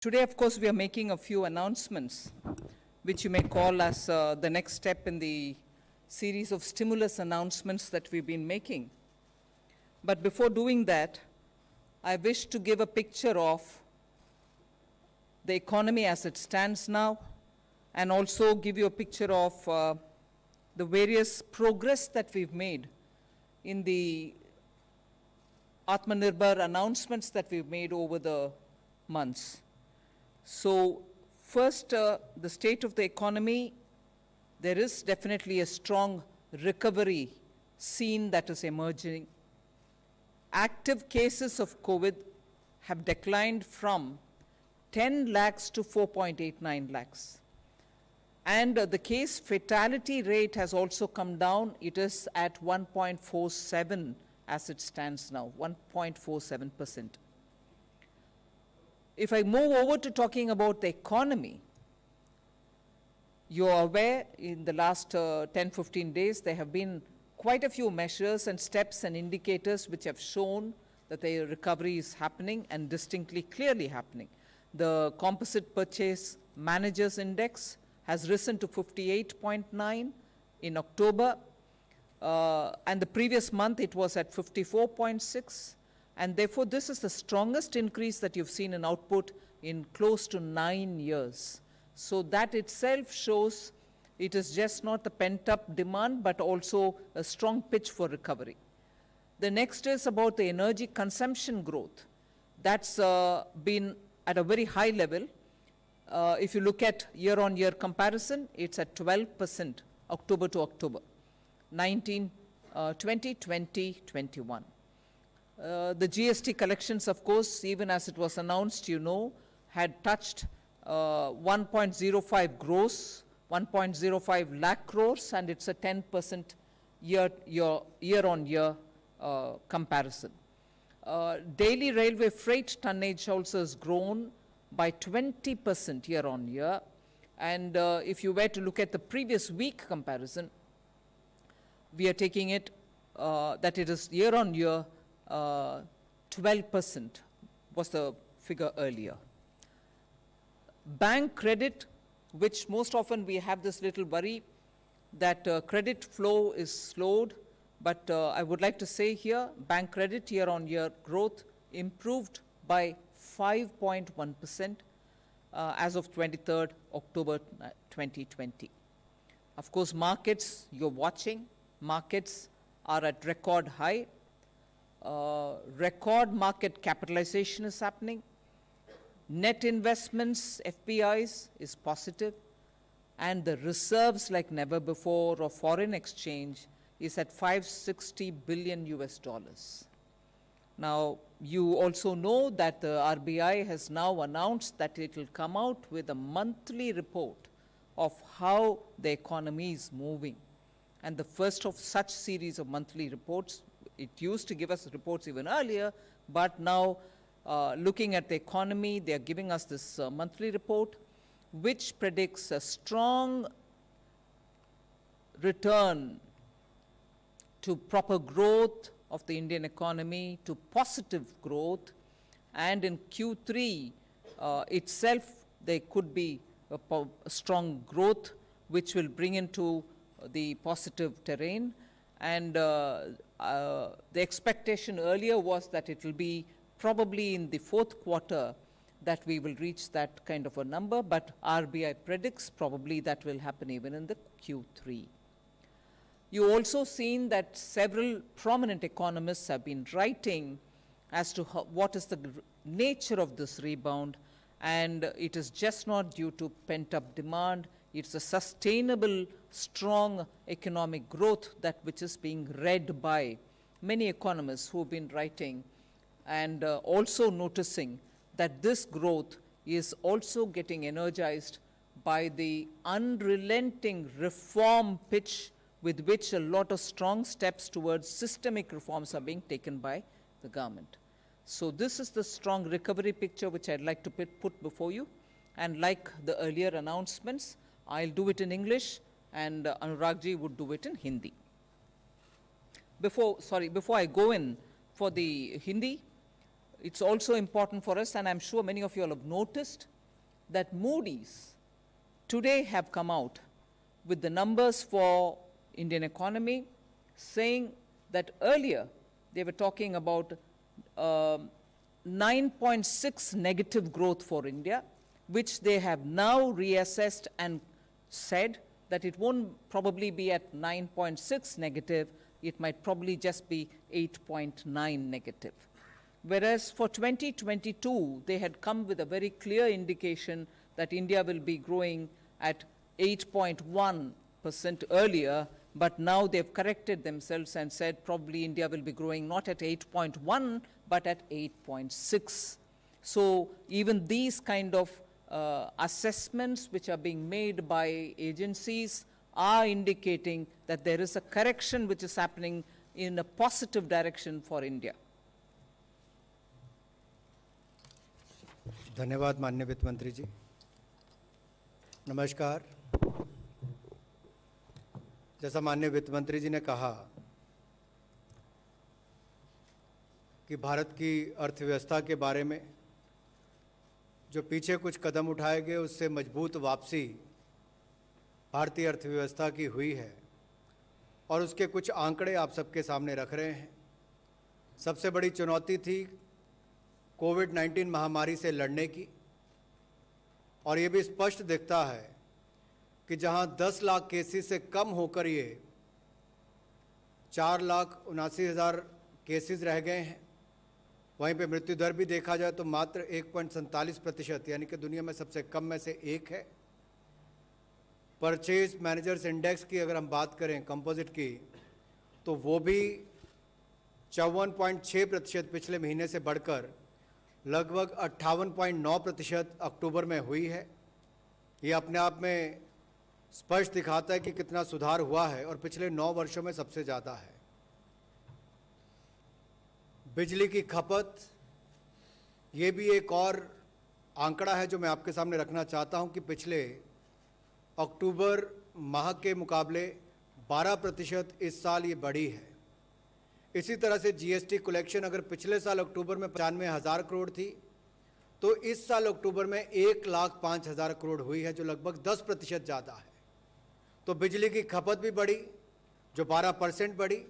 Today, of course, we are making a few announcements, which you may call as the next step in the series of stimulus announcements that we've been making. But before doing that, I wish to give a picture of the economy as it stands now, and also give you a picture of the various progress that we've made in the Atmanirbhar announcements that we've made over the months. So first, the state of the economy, there is definitely a strong recovery seen that is emerging. Active cases of COVID have declined from 10 lakhs to 4.89 lakhs. And the case fatality rate has also come down. It is at 1.47 as it stands now, 1.47%. If I move over to talking about the economy, you're aware in the last 10-15 days, there have been quite a few measures and steps and indicators which have shown that the recovery is happening and distinctly, clearly happening. The Composite Purchase Managers Index has risen to 58.9 in October, and the previous month it was at 54.6. And therefore, this is the strongest increase that you've seen in output in close to 9 years. So that itself shows it is just not the pent-up demand, but also a strong pitch for recovery. The next is about the energy consumption growth. That's been at a very high level. If you look at year-on-year comparison, it's at 12%, October to October, 20, 2021. The GST collections, of course, even as it was announced, had touched 1.05 gross, 1.05 lakh crores, and it's a 10% year-on-year comparison. Daily railway freight tonnage also has grown by 20% year-on-year. And if you were to look at the previous week comparison, we are taking it that it is year-on-year 12% was the figure earlier. Bank credit, which most often we have this little worry that credit flow is slowed, but I would like to say here, bank credit year-on-year growth improved by 5.1% as of 23rd October 2020. Of course, markets, you're watching, markets are at record high. Record market capitalization is happening. Net investments, FPIs, is positive. And the reserves like never before of foreign exchange is at 560 billion US dollars. Now, you also know that the RBI has now announced that it will come out with a monthly report of how the economy is moving. And the first of such series of monthly reports, it used to give us reports even earlier, but now looking at the economy, they are giving us this monthly report, which predicts a strong return to proper growth of the Indian economy, to positive growth. And in Q3 itself, there could be a strong growth, which will bring into the positive terrain. And the expectation earlier was that it will be probably in the fourth quarter that we will reach that kind of a number, but RBI predicts probably that will happen even in the Q3. You also seen that several prominent economists have been writing as to what is the nature of this rebound, and it is just not due to pent-up demand. It's a sustainable, strong economic growth that which is being read by many economists who have been writing and also noticing that this growth is also getting energized by the unrelenting reform pitch with which a lot of strong steps towards systemic reforms are being taken by the government. So this is the strong recovery picture which I'd like to put before you. And like the earlier announcements, I'll do it in English and Anuragji would do it in Hindi. Before I go in for the Hindi, it's also important for us, and I'm sure many of you all have noticed, that Moody's today have come out with the numbers for Indian economy, saying that earlier they were talking about 9.6 negative growth for India, which they have now reassessed and said that it won't probably be at 9.6 negative, it might probably just be 8.9 negative. Whereas for 2022, they had come with a very clear indication that India will be growing at 8.1% earlier, but now they've corrected themselves and said probably India will be growing not at 8.1, but at 8.6. So even these kind of assessments which are being made by agencies are indicating that there is a correction which is happening in a positive direction for India. धन्यवाद माननीय वित्त मंत्री जी। नमस्कार। जैसा माननीय वित्त मंत्री जी ने कहा कि भारत की अर्थव्यवस्था के बारे में जो पीछे कुछ कदम उठाए गए उससे मजबूत वापसी भारतीय अर्थव्यवस्था की हुई है और उसके कुछ आंकड़े आप सबके सामने रख रहे हैं। सबसे बड़ी चुनौती थी कोविड-19 महामारी से लड़ने की, और ये भी स्पष्ट दिखता है कि जहां 10 लाख केसेस से कम होकर ये 4,79,000 केसेस रह गए हैं, वहीं पे मृत्यु दर भी देखा जाए तो मात्र 1.47%, यानी कि दुनिया में सबसे कम में से एक है। परचेज मैनेजर्स इंडेक्स की अगर हम बात करें कंपोजिट की, तो वो भी 54.6% पिछले महीने से बढ़कर लगभग 58.9% अक्टूबर में हुई है। ये अपने आप में स्पष्ट दिखाता है कि कितना सुधार हुआ है और पिछले 9 वर्षों में सबसे ज़्यादा है। बिजली की खपत, ये भी एक और आंकड़ा है जो मैं आपके सामने रखना चाहता हूं कि पिछले अक्टूबर माह के मुकाबले 12% इस साल ये बढ़ी है। इसी तरह से जीएसटी कलेक्शन अगर पिछले साल अक्टूबर में 95,000 करोड़ थी, तो इस साल अक्टूबर में 1,05,000 करोड़ हुई है, जो लगभग 10% ज़्यादा है। तो बिजली की खपत भी बढ़ी जो 12% बढ़ी,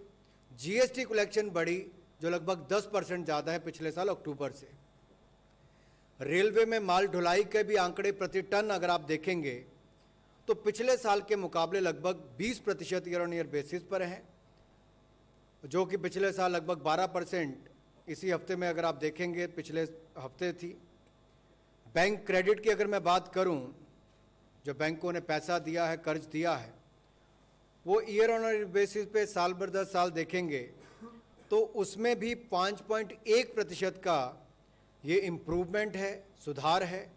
जीएसटी कलेक्शन बढ़ी जो लगभग 10% ज़्यादा है पिछले साल अक्टूबर से। रेलवे में माल ढुलाई के भी आंकड़े प्रति टन अगर आप देखेंगे तो पिछले साल के मुकाबले लगभग 20% ईयर ऑन ईयर बेसिस पर हैं, जो कि पिछले साल लगभग 12% इसी हफ्ते में अगर आप देखेंगे पिछले हफ्ते थी। बैंक क्रेडिट की अगर मैं बात करूं, जो बैंकों ने पैसा दिया है, कर्ज दिया है, वो ईयर ऑन ईयर बेसिस पे साल भर 10 साल देखेंगे तो उसमें भी 5.1% का ये इम्प्रूवमेंट है, सुधार है,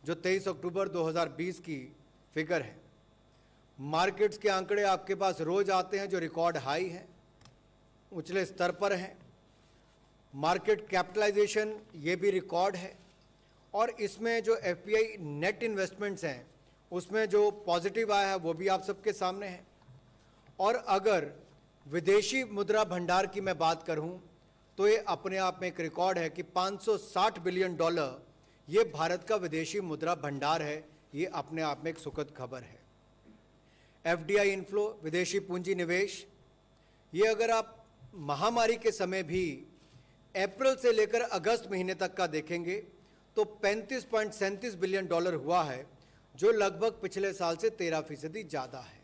जो 23 अक्टूबर 2020 की फिगर है। मार्केट्स के आंकड़े आपके पास रोज आते हैं जो रिकॉर्ड हाई हैं, उछले स्तर पर हैं। मार्केट कैपिटलाइजेशन ये भी रिकॉर्ड है, और इसमें जो एफपीआई नेट इन्वेस्टमेंट्स हैं उसमें जो पॉजिटिव आया है वो भी आप सबके सामने है। और अगर विदेशी मुद्रा भंडार की मैं बात करूं तो ये अपने आप में एक रिकॉर्ड है कि $560 बिलियन ये भारत का विदेशी मुद्रा भंडार है। ये अपने आप में एक सुखद खबर है। एफडीआई इनफ्लो, विदेशी पूंजी निवेश, ये अगर आप महामारी के समय भी अप्रैल से लेकर अगस्त महीने तक का देखेंगे तो $35.37 बिलियन हुआ है, जो लगभग पिछले साल से 13% ज़्यादा है।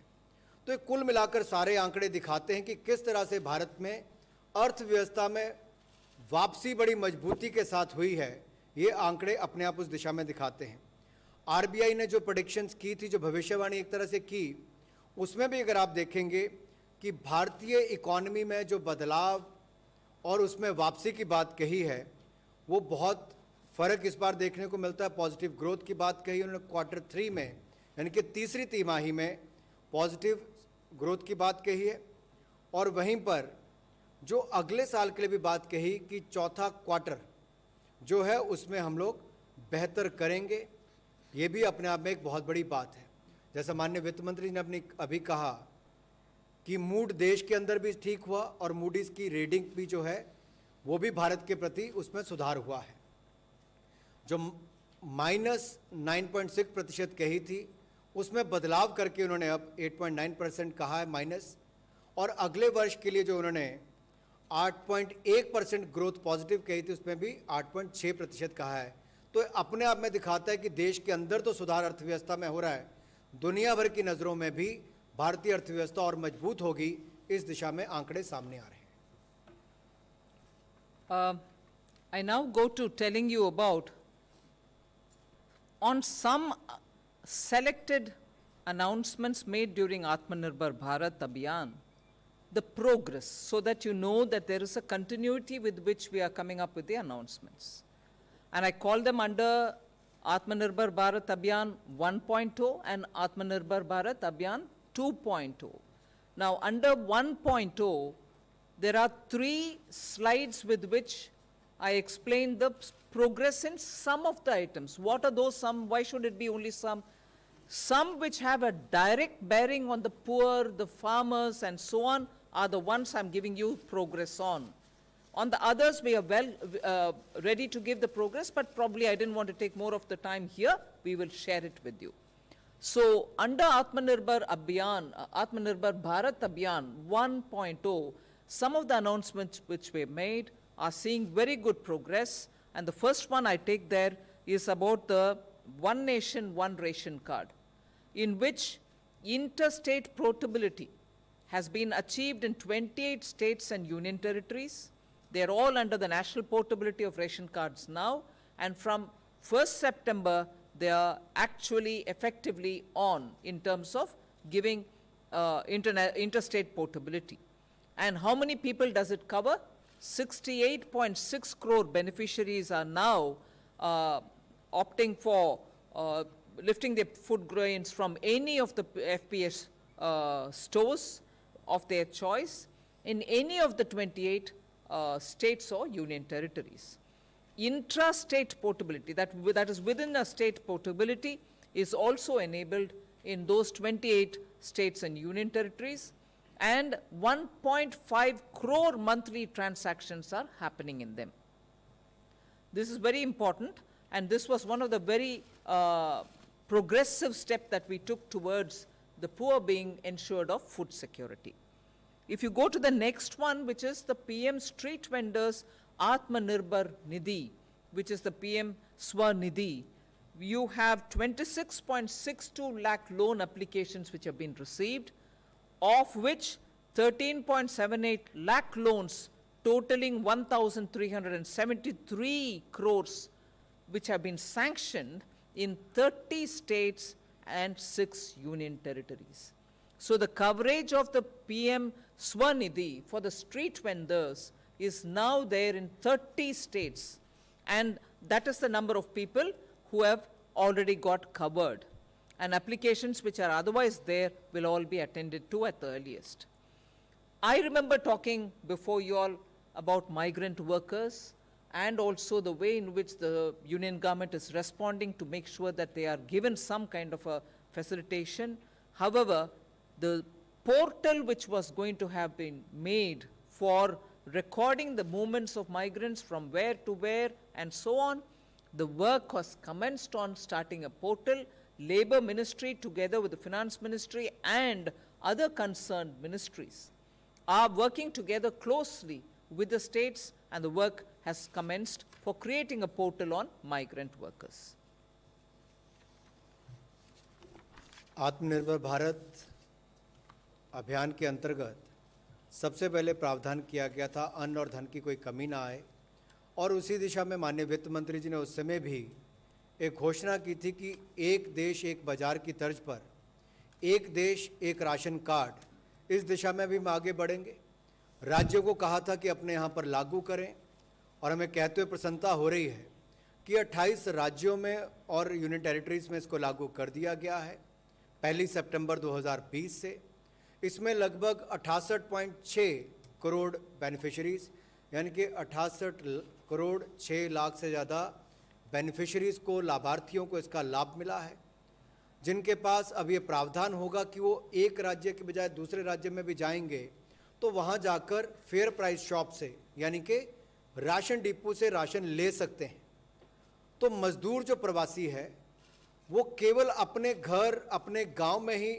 तो कुल मिलाकर सारे आंकड़े दिखाते हैं कि किस तरह से भारत में अर्थव्यवस्था में वापसी बड़ी मजबूती के साथ हुई है। ये आंकड़े अपने आप उस दिशा में दिखाते हैं। आरबीआई ने जो प्रेडिक्शंस की थी, जो भविष्यवाणी एक तरह से की, उसमें भी अगर आप देखेंगे कि भारतीय इकॉनमी में जो बदलाव और उसमें वापसी की बात कही है, वो बहुत फ़र्क इस बार देखने को मिलता है। पॉजिटिव ग्रोथ की बात कही उन्होंने क्वार्टर 3 में, यानी कि तीसरी तिमाही में पॉजिटिव ग्रोथ की बात कही है, और वहीं पर जो अगले साल के लिए भी बात कही कि चौथा क्वार्टर जो है उसमें हम लोग बेहतर करेंगे। ये भी अपने आप में एक बहुत बड़ी बात है। जैसा माननीय वित्त मंत्री ने अपनी अभी कहा कि मूड देश के अंदर भी ठीक हुआ और मूडीज़ की रेटिंग भी जो है वो भी भारत के प्रति उसमें सुधार हुआ है। जो -9.6% कही थी उसमें बदलाव करके उन्होंने अब 8.9% कहा है माइनस, और अगले वर्ष के लिए जो उन्होंने 8.1% ग्रोथ पॉजिटिव कही थी उसमें भी 8.6% कहा है। तो अपने आप में दिखाता है कि देश के अंदर तो सुधार अर्थव्यवस्था में हो रहा है, दुनिया भर की नज़रों में भी भारतीय अर्थव्यवस्था और मजबूत होगी, इस दिशा में आंकड़े सामने आ रहे हैं। I now go to telling you about on some selected announcements made during Atmanirbhar Bharat Abhiyan, the progress, so that you know that there is a continuity with which we are coming up with the announcements. And I call them under Atmanirbhar Bharat Abhiyan 1.0 and Atmanirbhar Bharat Abhiyan 2.0. Now, under 1.0, there are 3 slides with which I explain the progress in some of the items. What are those some? Why should it be only some? Some which have a direct bearing on the poor, the farmers, and so on, are the ones I'm giving you progress on. On the others, we are well ready to give the progress, but probably I didn't want to take more of the time here. We will share it with you. So, under Atmanirbhar Abhiyan, Atmanirbhar Bharat Abhiyan 1.0, some of the announcements which were made are seeing very good progress. And the first one I take there is about the One Nation, One Ration card, in which interstate portability has been achieved in 28 states and union territories. They are all under the national portability of ration cards now, and from 1st September, they are actually effectively on in terms of giving interstate portability. And how many people does it cover? 68.6 crore beneficiaries are now opting for lifting their food grains from any of the FPS stores of their choice in any of the 28 states or union territories. Intra-state portability, that is within a state portability, is also enabled in those 28 states and union territories, and 1.5 crore monthly transactions are happening in them. This is very important, and this was one of the very progressive steps that we took towards the poor being ensured of food security. If you go to the next one, which is the PM Street Vendors Atmanirbhar Nidhi, which is the PM Swanidhi, you have 26.62 lakh loan applications which have been received, of which 13.78 lakh loans totaling 1,373 crores which have been sanctioned in 30 states and 6 union territories. So the coverage of the PM Swanidhi for the street vendors is now there in 30 states, and that is the number of people who have already got covered, and applications which are otherwise there will all be attended to at the earliest. I remember talking before you all about migrant workers and also the way in which the union government is responding to make sure that they are given some kind of a facilitation. However, the portal which was going to have been made for recording the movements of migrants from where to where and so on, the work was commenced on starting a portal. Labor Ministry together with the Finance Ministry and other concerned ministries are working together closely with the states, and the work has commenced for creating a portal on migrant workers. आत्मनिर्भर भारत अभियान के अंतर्गत सबसे पहले प्रावधान किया गया था अन्न और धन की कोई कमी ना आए, और उसी दिशा में माननीय वित्त मंत्री जी ने उस समय भी एक घोषणा की थी कि एक देश एक बाजार की तर्ज पर एक देश एक राशन कार्ड, इस दिशा में भी हम आगे बढ़ेंगे। राज्यों को कहा था कि अपने यहाँ पर लागू करें, और हमें कहते हुए प्रसन्नता हो रही है कि 28 राज्यों में और यूनियन टेरिटरीज में इसको लागू कर दिया गया है 1 सितंबर 2020 से। इसमें लगभग 68.6 करोड़ बेनिफिशरीज, यानी कि 68 करोड़ 6 लाख से ज़्यादा बेनिफिशरीज़ को, लाभार्थियों को इसका लाभ मिला है, जिनके पास अब ये प्रावधान होगा कि वो एक राज्य के बजाय दूसरे राज्य में भी जाएंगे तो वहाँ जाकर फेयर प्राइस शॉप से, यानी कि राशन डिपो से राशन ले सकते हैं, तो मजदूर जो प्रवासी है वो केवल अपने घर अपने गांव में ही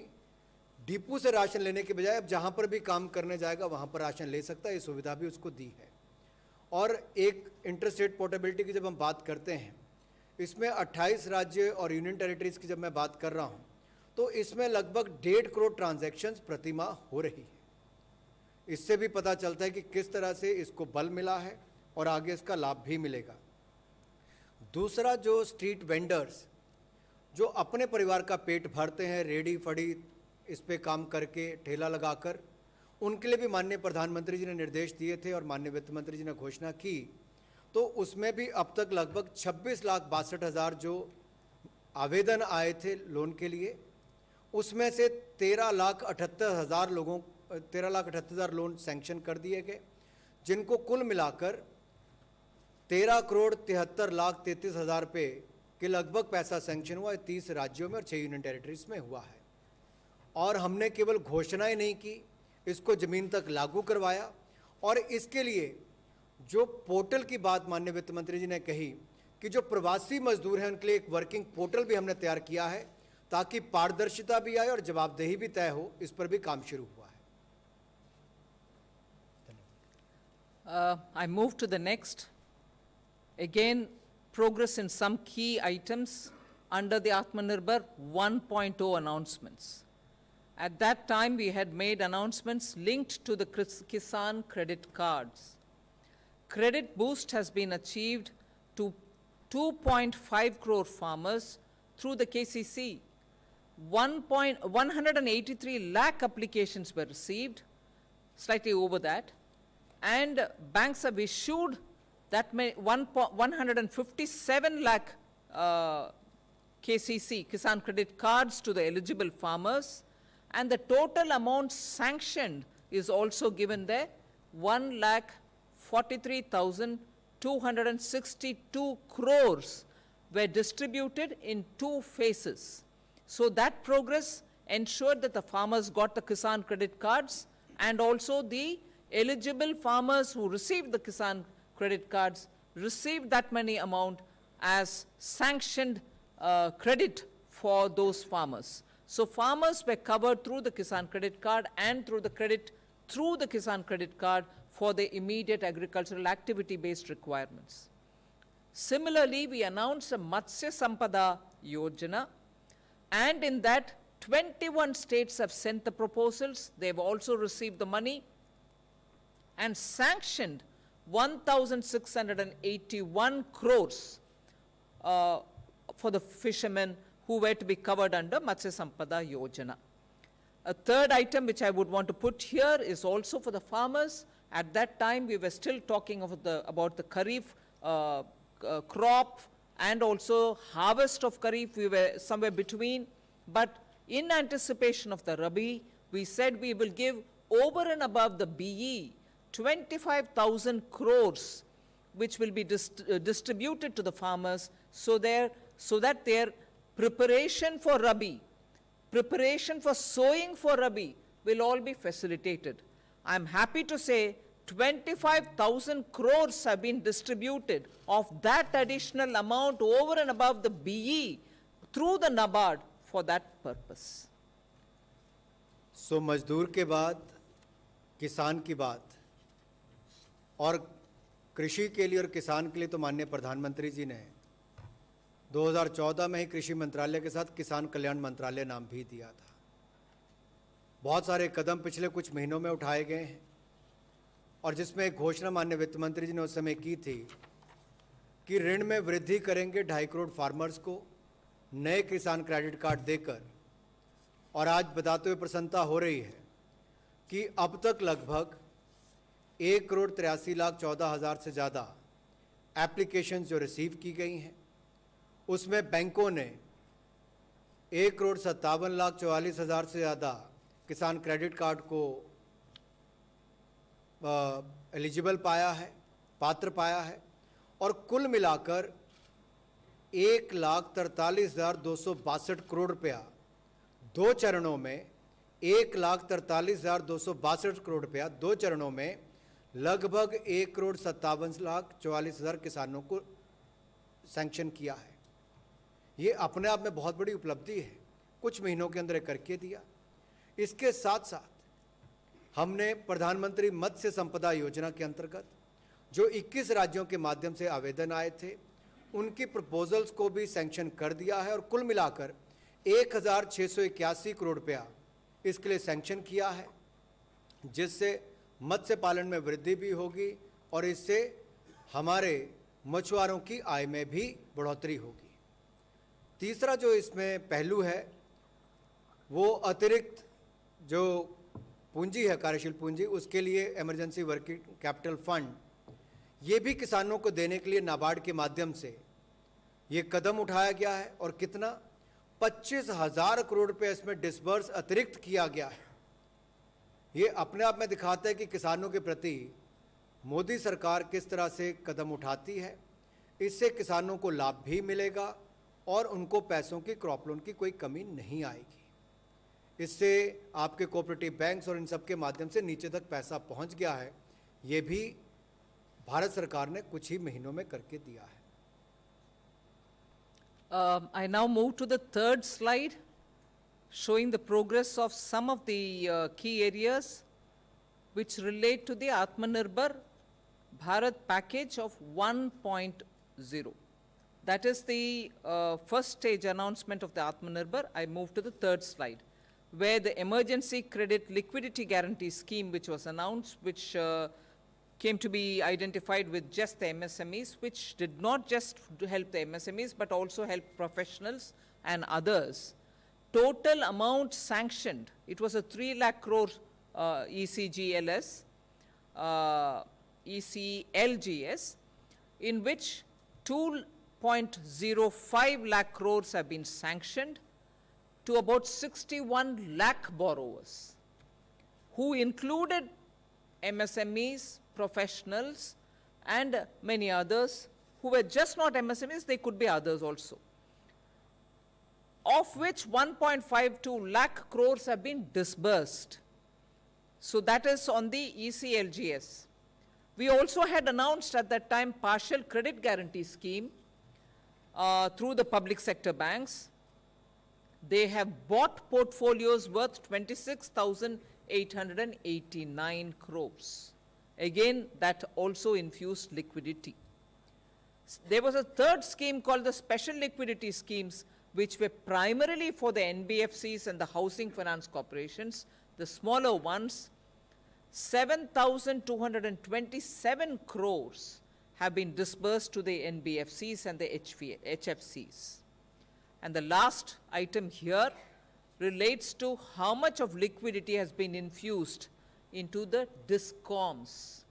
डिपो से राशन लेने के बजाय अब जहां पर भी काम करने जाएगा वहां पर राशन ले सकता है। ये सुविधा भी उसको दी है। और एक इंटरस्टेट पोर्टेबिलिटी की जब हम बात करते हैं, इसमें 28 राज्य और यूनियन टेरिटरीज की जब मैं बात कर रहा हूं, तो इसमें लगभग 1.5 करोड़ ट्रांजैक्शंस प्रतिमाह हो रही है। इससे भी पता चलता है कि किस तरह से इसको बल मिला है और आगे इसका लाभ भी मिलेगा। दूसरा, जो स्ट्रीट वेंडर्स जो अपने परिवार का पेट भरते हैं, रेडी फड़ी इस पे काम करके ठेला लगाकर, उनके लिए भी माननीय प्रधानमंत्री जी ने निर्देश दिए थे और माननीय वित्त मंत्री जी ने घोषणा की। तो उसमें भी अब तक लगभग 26,62,000 जो आवेदन आए थे लोन के लिए, उसमें से 13,78,000 लोन सैंक्शन कर दिए गए, जिनको कुल मिलाकर 13,73,33,000 रुपये के लगभग पैसा सैंक्शन हुआ है। 30 राज्यों में और 6 यूनियन टेरिटरीज में हुआ है। और हमने केवल घोषणाएं नहीं की, इसको जमीन तक लागू करवाया। और इसके लिए जो पोर्टल की बात माननीय वित्त मंत्री जी ने कही कि जो प्रवासी मजदूर हैं उनके लिए एक वर्किंग पोर्टल भी हमने तैयार किया है, ताकि पारदर्शिता भी आए और जवाबदेही भी तय हो। इस पर भी काम शुरू हुआ है। I move to the next. Again, progress in some key items under the Atmanirbhar 1.0 announcements. At that time, we had made announcements linked to the Kisan credit cards. Credit boost has been achieved to 2.5 crore farmers through the KCC. 183 lakh applications were received, slightly over that, and banks have issued that 157 lakh KCC, Kisan credit cards, to the eligible farmers, and the total amount sanctioned is also given there. 1,43,262 crores were distributed in 2 phases. So that progress ensured that the farmers got the Kisan credit cards, and also the eligible farmers who received the Kisan credit cards received that money amount as sanctioned credit for those farmers. So farmers were covered through the Kisan credit card and through the Kisan credit card for the immediate agricultural activity-based requirements. Similarly, we announced a Matsya Sampada Yojana, and in that 21 states have sent the proposals. They've also received the money and sanctioned 1,681 crores for the fishermen who were to be covered under Matsya Sampada Yojana. A third item which I would want to put here is also for the farmers. At that time, we were still talking about the Kharif crop and also harvest of Kharif. We were somewhere between. But in anticipation of the Rabi, we said we will give over and above the BE 25,000 crores, which will be distributed to the farmers so that their preparation for Rabi, preparation for sowing for Rabi will all be facilitated. I'm happy to say 25,000 crores have been distributed of that additional amount over and above the BE through the NABARD for that purpose. सो मजदूर के बाद किसान की बात, और कृषि के लिए और किसान के लिए तो माननीय प्रधानमंत्री जी ने 2014 में ही कृषि मंत्रालय के साथ किसान कल्याण मंत्रालय नाम भी दिया था। बहुत सारे कदम पिछले कुछ महीनों में उठाए गए हैं, और जिसमें एक घोषणा माननीय वित्त मंत्री जी ने उस समय की थी कि ऋण में वृद्धि करेंगे 2.5 करोड़ फार्मर्स को नए किसान क्रेडिट कार्ड देकर। और आज बताते हुए प्रसन्नता हो रही है कि अब तक लगभग 1,83,14,000 से ज़्यादा एप्लीकेशंस जो रिसीव की गई हैं, उसमें बैंकों ने 1,57,44,000 से ज़्यादा किसान क्रेडिट कार्ड को एलिजिबल पाया है, पात्र पाया है, और कुल मिलाकर 1,43,262 करोड़ रुपया 2 चरणों में 1,43,262 करोड़ रुपया 2 चरणों में लगभग 1,57,44,000 किसानों को सैंक्शन किया है। ये अपने आप में बहुत बड़ी उपलब्धि है, कुछ महीनों के अंदर करके दिया। इसके साथ साथ हमने प्रधानमंत्री मत्स्य संपदा योजना के अंतर्गत जो 21 राज्यों के माध्यम से आवेदन आए थे, उनकी प्रपोजल्स को भी सैंक्शन कर दिया है और कुल मिलाकर 1,681 करोड़ रुपया इसके लिए सैंक्शन किया है, जिससे मत्स्य पालन में वृद्धि भी होगी और इससे हमारे मछुआरों की आय में भी बढ़ोतरी होगी। तीसरा जो इसमें पहलू है वो अतिरिक्त जो पूंजी है, कार्यशील पूंजी, उसके लिए इमरजेंसी वर्किंग कैपिटल फंड, ये भी किसानों को देने के लिए नाबार्ड के माध्यम से ये कदम उठाया गया है और कितना 25,000 करोड़ रुपए इसमें डिसबर्स अतिरिक्त किया गया है। ये अपने आप में दिखाता है कि किसानों के प्रति मोदी सरकार किस तरह से कदम उठाती है। इससे किसानों को लाभ भी मिलेगा और उनको पैसों की, क्रॉप लोन की कोई कमी नहीं आएगी। इससे आपके कोऑपरेटिव बैंक्स और इन सब के माध्यम से नीचे तक पैसा पहुंच गया है। ये भी भारत सरकार ने कुछ ही महीनों में करके दिया है। I now move to the third slide, showing the progress of some of the key areas which relate to the Atmanirbhar Bharat package of 1.0. That is the first stage announcement of the Atmanirbhar. I move to the third slide, where the emergency credit liquidity guarantee scheme which was announced, which came to be identified with just the MSMEs, which did not just help the MSMEs, but also help professionals and others. Total amount sanctioned, it was a 3 lakh crore ECGLS, ECLGS, in which 2.05 lakh crores have been sanctioned to about 61 lakh borrowers, who included MSMEs, professionals, and many others who were just not MSMEs, they could be others also, of which 1.52 lakh crores have been disbursed. So that is on the ECLGS. We also had announced at that time partial credit guarantee scheme through the public sector banks. They have bought portfolios worth 26,889 crores. Again, that also infused liquidity. There was a third scheme called the special liquidity schemes, which were primarily for the NBFCs and the housing finance corporations, the smaller ones. 7,227 crores have been disbursed to the NBFCs and the HFCs. And the last item here relates to how much of liquidity has been infused into the DISCOMs.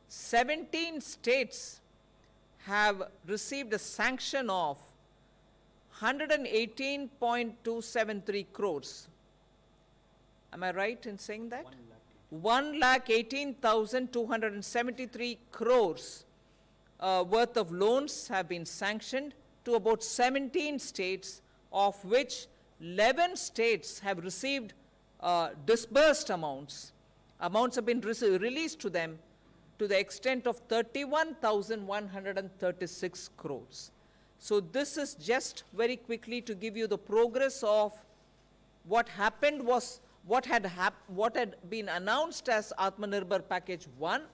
17 states have received a sanction of 118.273 crores. Am I right in saying that? 1,18,273 crores worth of loans have been sanctioned to about 17 states, of which 11 states have received disbursed amounts. Amounts have been released to them to the extent of 31,136 crores. So this is just very quickly to give you the progress of what happened was what had been announced as Atmanirbhar Package 1,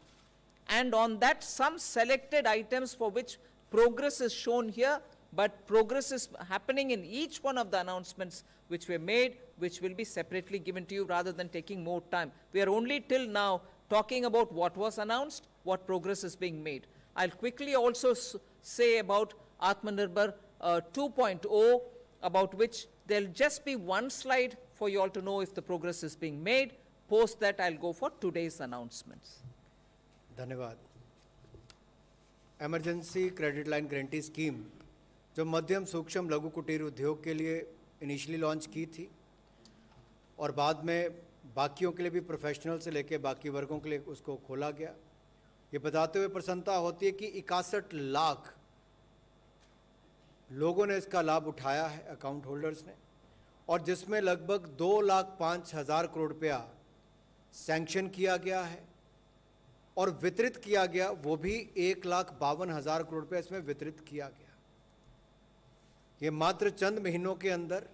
and on that some selected items for which progress is shown here, but progress is happening in each one of the announcements which were made, which will be separately given to you rather than taking more time. We are only till now talking about what was announced, what progress is being made. I'll quickly also say about Atmanirbhar 2.0, about which there'll just be one slide for you all to know if the progress is being made. Post that, I'll go for today's announcements. धन्यवाद। Emergency credit line guarantee scheme जो मध्यम सूक्ष्म लघु कुटीर उद्योग के लिए initially launch की थी और बाद में बाकियों के लिए भी, प्रोफेशनल से लेकर बाकी वर्गों के लिए उसको खोला गया। ये बताते हुए प्रसन्नता होती है कि 61 लाख लोगों ने इसका लाभ उठाया है, अकाउंट होल्डर्स ने, और जिसमें लगभग 2,05,000 करोड़ रुपया सैंक्शन किया गया है और वितरित किया गया वो भी 1,52,000 करोड़ रुपया इसमें वितरित किया गया। ये मात्र चंद महीनों के अंदर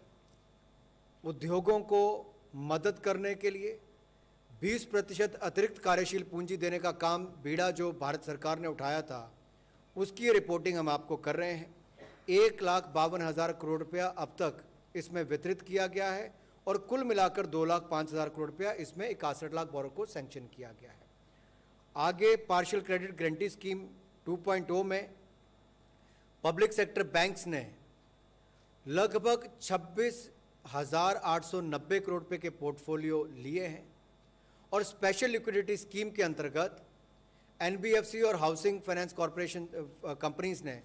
उद्योगों को मदद करने के लिए 20% अतिरिक्त कार्यशील पूंजी देने का काम बीड़ा जो भारत सरकार ने उठाया था, उसकी रिपोर्टिंग हम आपको कर रहे हैं। 1,52,000 करोड़ रुपया अब तक इसमें वितरित किया गया है और कुल मिलाकर 2,05,000 करोड़ रुपया इसमें 61 लाख बोरो को सैंक्शन किया गया है। आगे पार्शियल क्रेडिट गारंटी स्कीम 2.0 में पब्लिक सेक्टर बैंक्स ने लगभग 26,890 करोड़ रुपए के पोर्टफोलियो लिए हैं और स्पेशल लिक्विडिटी स्कीम के अंतर्गत एनबीएफसी और हाउसिंग फाइनेंस कॉरपोरेशन कंपनीज ने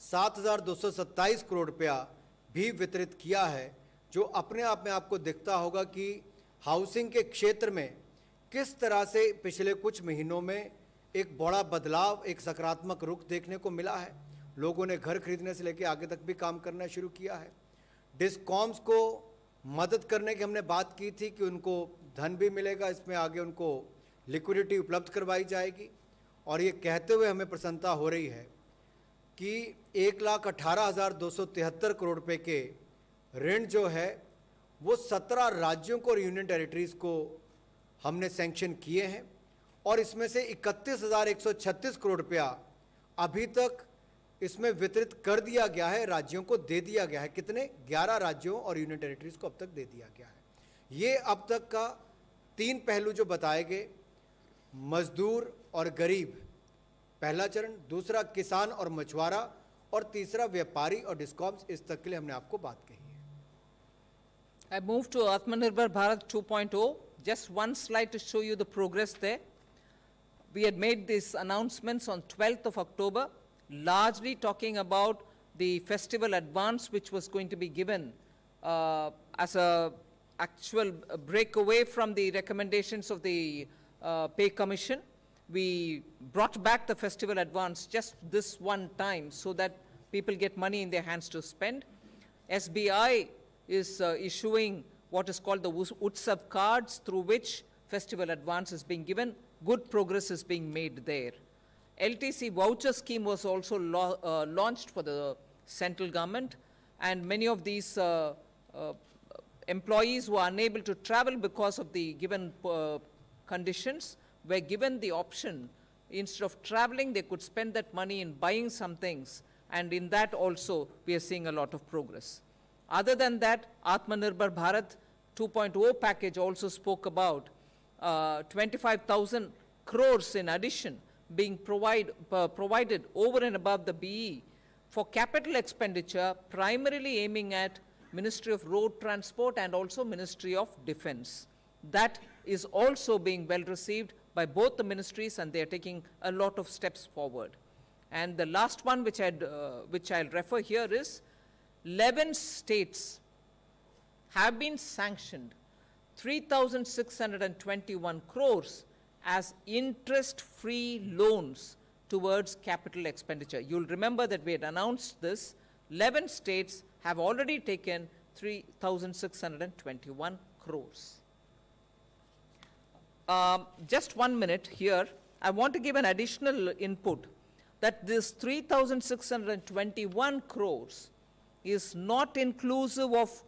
7,227 करोड़ रुपया भी वितरित किया है, जो अपने आप में आपको दिखता होगा कि हाउसिंग के क्षेत्र में किस तरह से पिछले कुछ महीनों में एक बड़ा बदलाव, एक सकारात्मक रुख देखने को मिला है। लोगों ने घर खरीदने से लेकर आगे तक भी काम करना शुरू किया है। डिस्कॉम्स को मदद करने की हमने बात की थी कि उनको धन भी मिलेगा, इसमें आगे उनको लिक्विडिटी उपलब्ध करवाई जाएगी और ये कहते हुए हमें प्रसन्नता हो रही है कि 1,18,273 करोड़ रुपए के ऋण जो है वो 17 राज्यों को और यूनियन टेरिटरीज को हमने सैंक्शन किए हैं और इसमें से 31,136 करोड़ रुपया अभी तक इसमें वितरित कर दिया गया है, राज्यों को दे दिया गया है। कितने? 11 राज्यों और यूनियन टेरिटरीज को अब तक दे दिया गया है। ये अब तक का 3 पहलू जो बताए गए, मजदूर और गरीब पहला चरण, दूसरा किसान और मछुआरा और तीसरा व्यापारी और डिस्कॉम्स, इस तक के लिए हमने आपको बात कही है। I move to Atmanirbhar Bharat 2.0. Just one slide to show you the progress there. We had made these announcements on 12th of October, largely talking about the festival advance which was going to be given as a actual breakaway from the recommendations of the Pay Commission. We brought back the festival advance just this one time so that people get money in their hands to spend. SBI is issuing what is called the Utsav cards, through which festival advance is being given. Good progress is being made there. LTC voucher scheme was also launched for the central government, and many of these employees who are unable to travel because of the given conditions were given the option, instead of traveling, they could spend that money in buying some things, and in that also we are seeing a lot of progress. Other than that, Atmanirbhar Bharat 2.0 package also spoke about 25,000 crores in addition being provided over and above the BE for capital expenditure, primarily aiming at Ministry of Road Transport and also Ministry of Defense. That is also being well received by both the ministries, and they are taking a lot of steps forward. And the last one which I'll refer here is 11 states have been sanctioned 3,621 crores as interest-free loans towards capital expenditure. You'll remember that we had announced this. 11 states have already taken 3,621 crores. Just 1 minute here. I want to give an additional input that this 3,621 crores is not inclusive of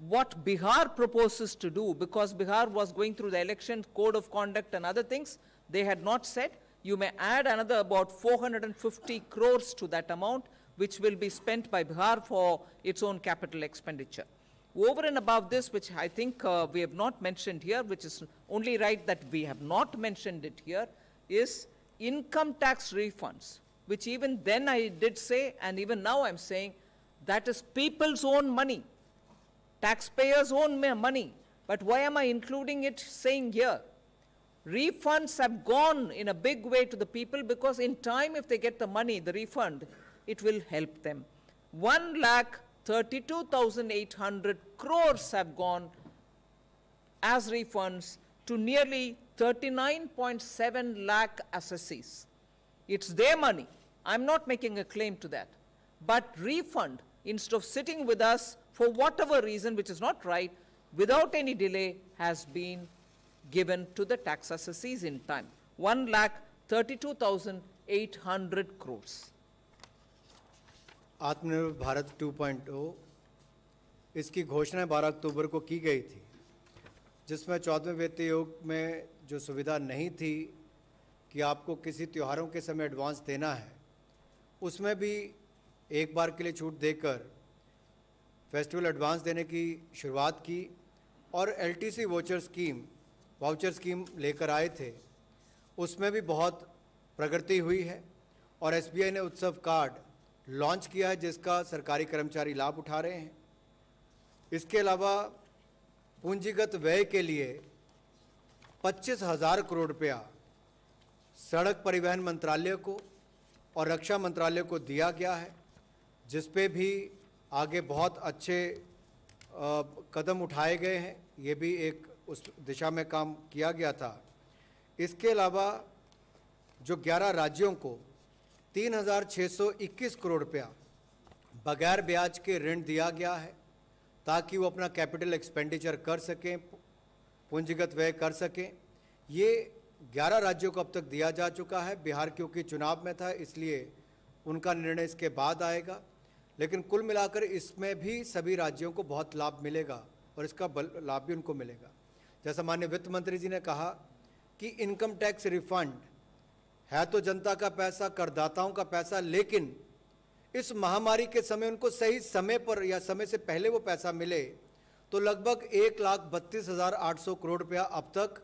what Bihar proposes to do, because Bihar was going through the election code of conduct and other things. They had not said. You may add another about 450 crores to that amount, which will be spent by Bihar for its own capital expenditure. Over and above this, which I think we have not mentioned here, which is only right that we have not mentioned it here, is income tax refunds, which even then I did say, and even now I'm saying, that is people's own money, taxpayers' own money. But why am I including it saying here? Refunds have gone in a big way to the people, because in time, if they get the money, the refund, it will help them. 1,32,800 crores have gone as refunds to nearly 39.7 lakh assessees. It's their money. I'm not making a claim to that. But refund, instead of sitting with us for whatever reason, which is not right, without any delay, has been given to the tax assessees in time. 1,32,800 crores. आत्मनिर्भर भारत 2.0 इसकी घोषणा 12 अक्टूबर को की गई थी, जिसमें 14वें वित्त आयोग में जो सुविधा नहीं थी कि आपको किसी त्योहारों के समय एडवांस देना है, उसमें भी एक बार के लिए छूट देकर फेस्टिवल एडवांस देने की शुरुआत की और एलटीसी वाउचर स्कीम लेकर आए थे। उसमें भी बहुत प्रगति हुई है और एसबीआई ने उत्सव कार्ड लॉन्च किया है, जिसका सरकारी कर्मचारी लाभ उठा रहे हैं। इसके अलावा पूंजीगत व्यय के लिए 25,000 करोड़ रुपया सड़क परिवहन मंत्रालय को और रक्षा मंत्रालय को दिया गया है, जिस पे भी आगे बहुत अच्छे कदम उठाए गए हैं। ये भी एक उस दिशा में काम किया गया था। इसके अलावा जो 11 राज्यों को 3,621 करोड़ रुपया बगैर ब्याज के ऋण दिया गया है, ताकि वो अपना कैपिटल एक्सपेंडिचर कर सकें, पूंजीगत व्यय कर सकें। ये 11 राज्यों को अब तक दिया जा चुका है। बिहार क्योंकि चुनाव में था, इसलिए उनका निर्णय इसके बाद आएगा, लेकिन कुल मिलाकर इसमें भी सभी राज्यों को बहुत लाभ मिलेगा और इसका लाभ भी उनको मिलेगा। जैसा माननीय वित्त मंत्री जी ने कहा कि इनकम टैक्स रिफंड है तो जनता का पैसा, करदाताओं का पैसा, लेकिन इस महामारी के समय उनको सही समय पर या समय से पहले वो पैसा मिले, तो लगभग 1,32,800 करोड़ रुपया अब तक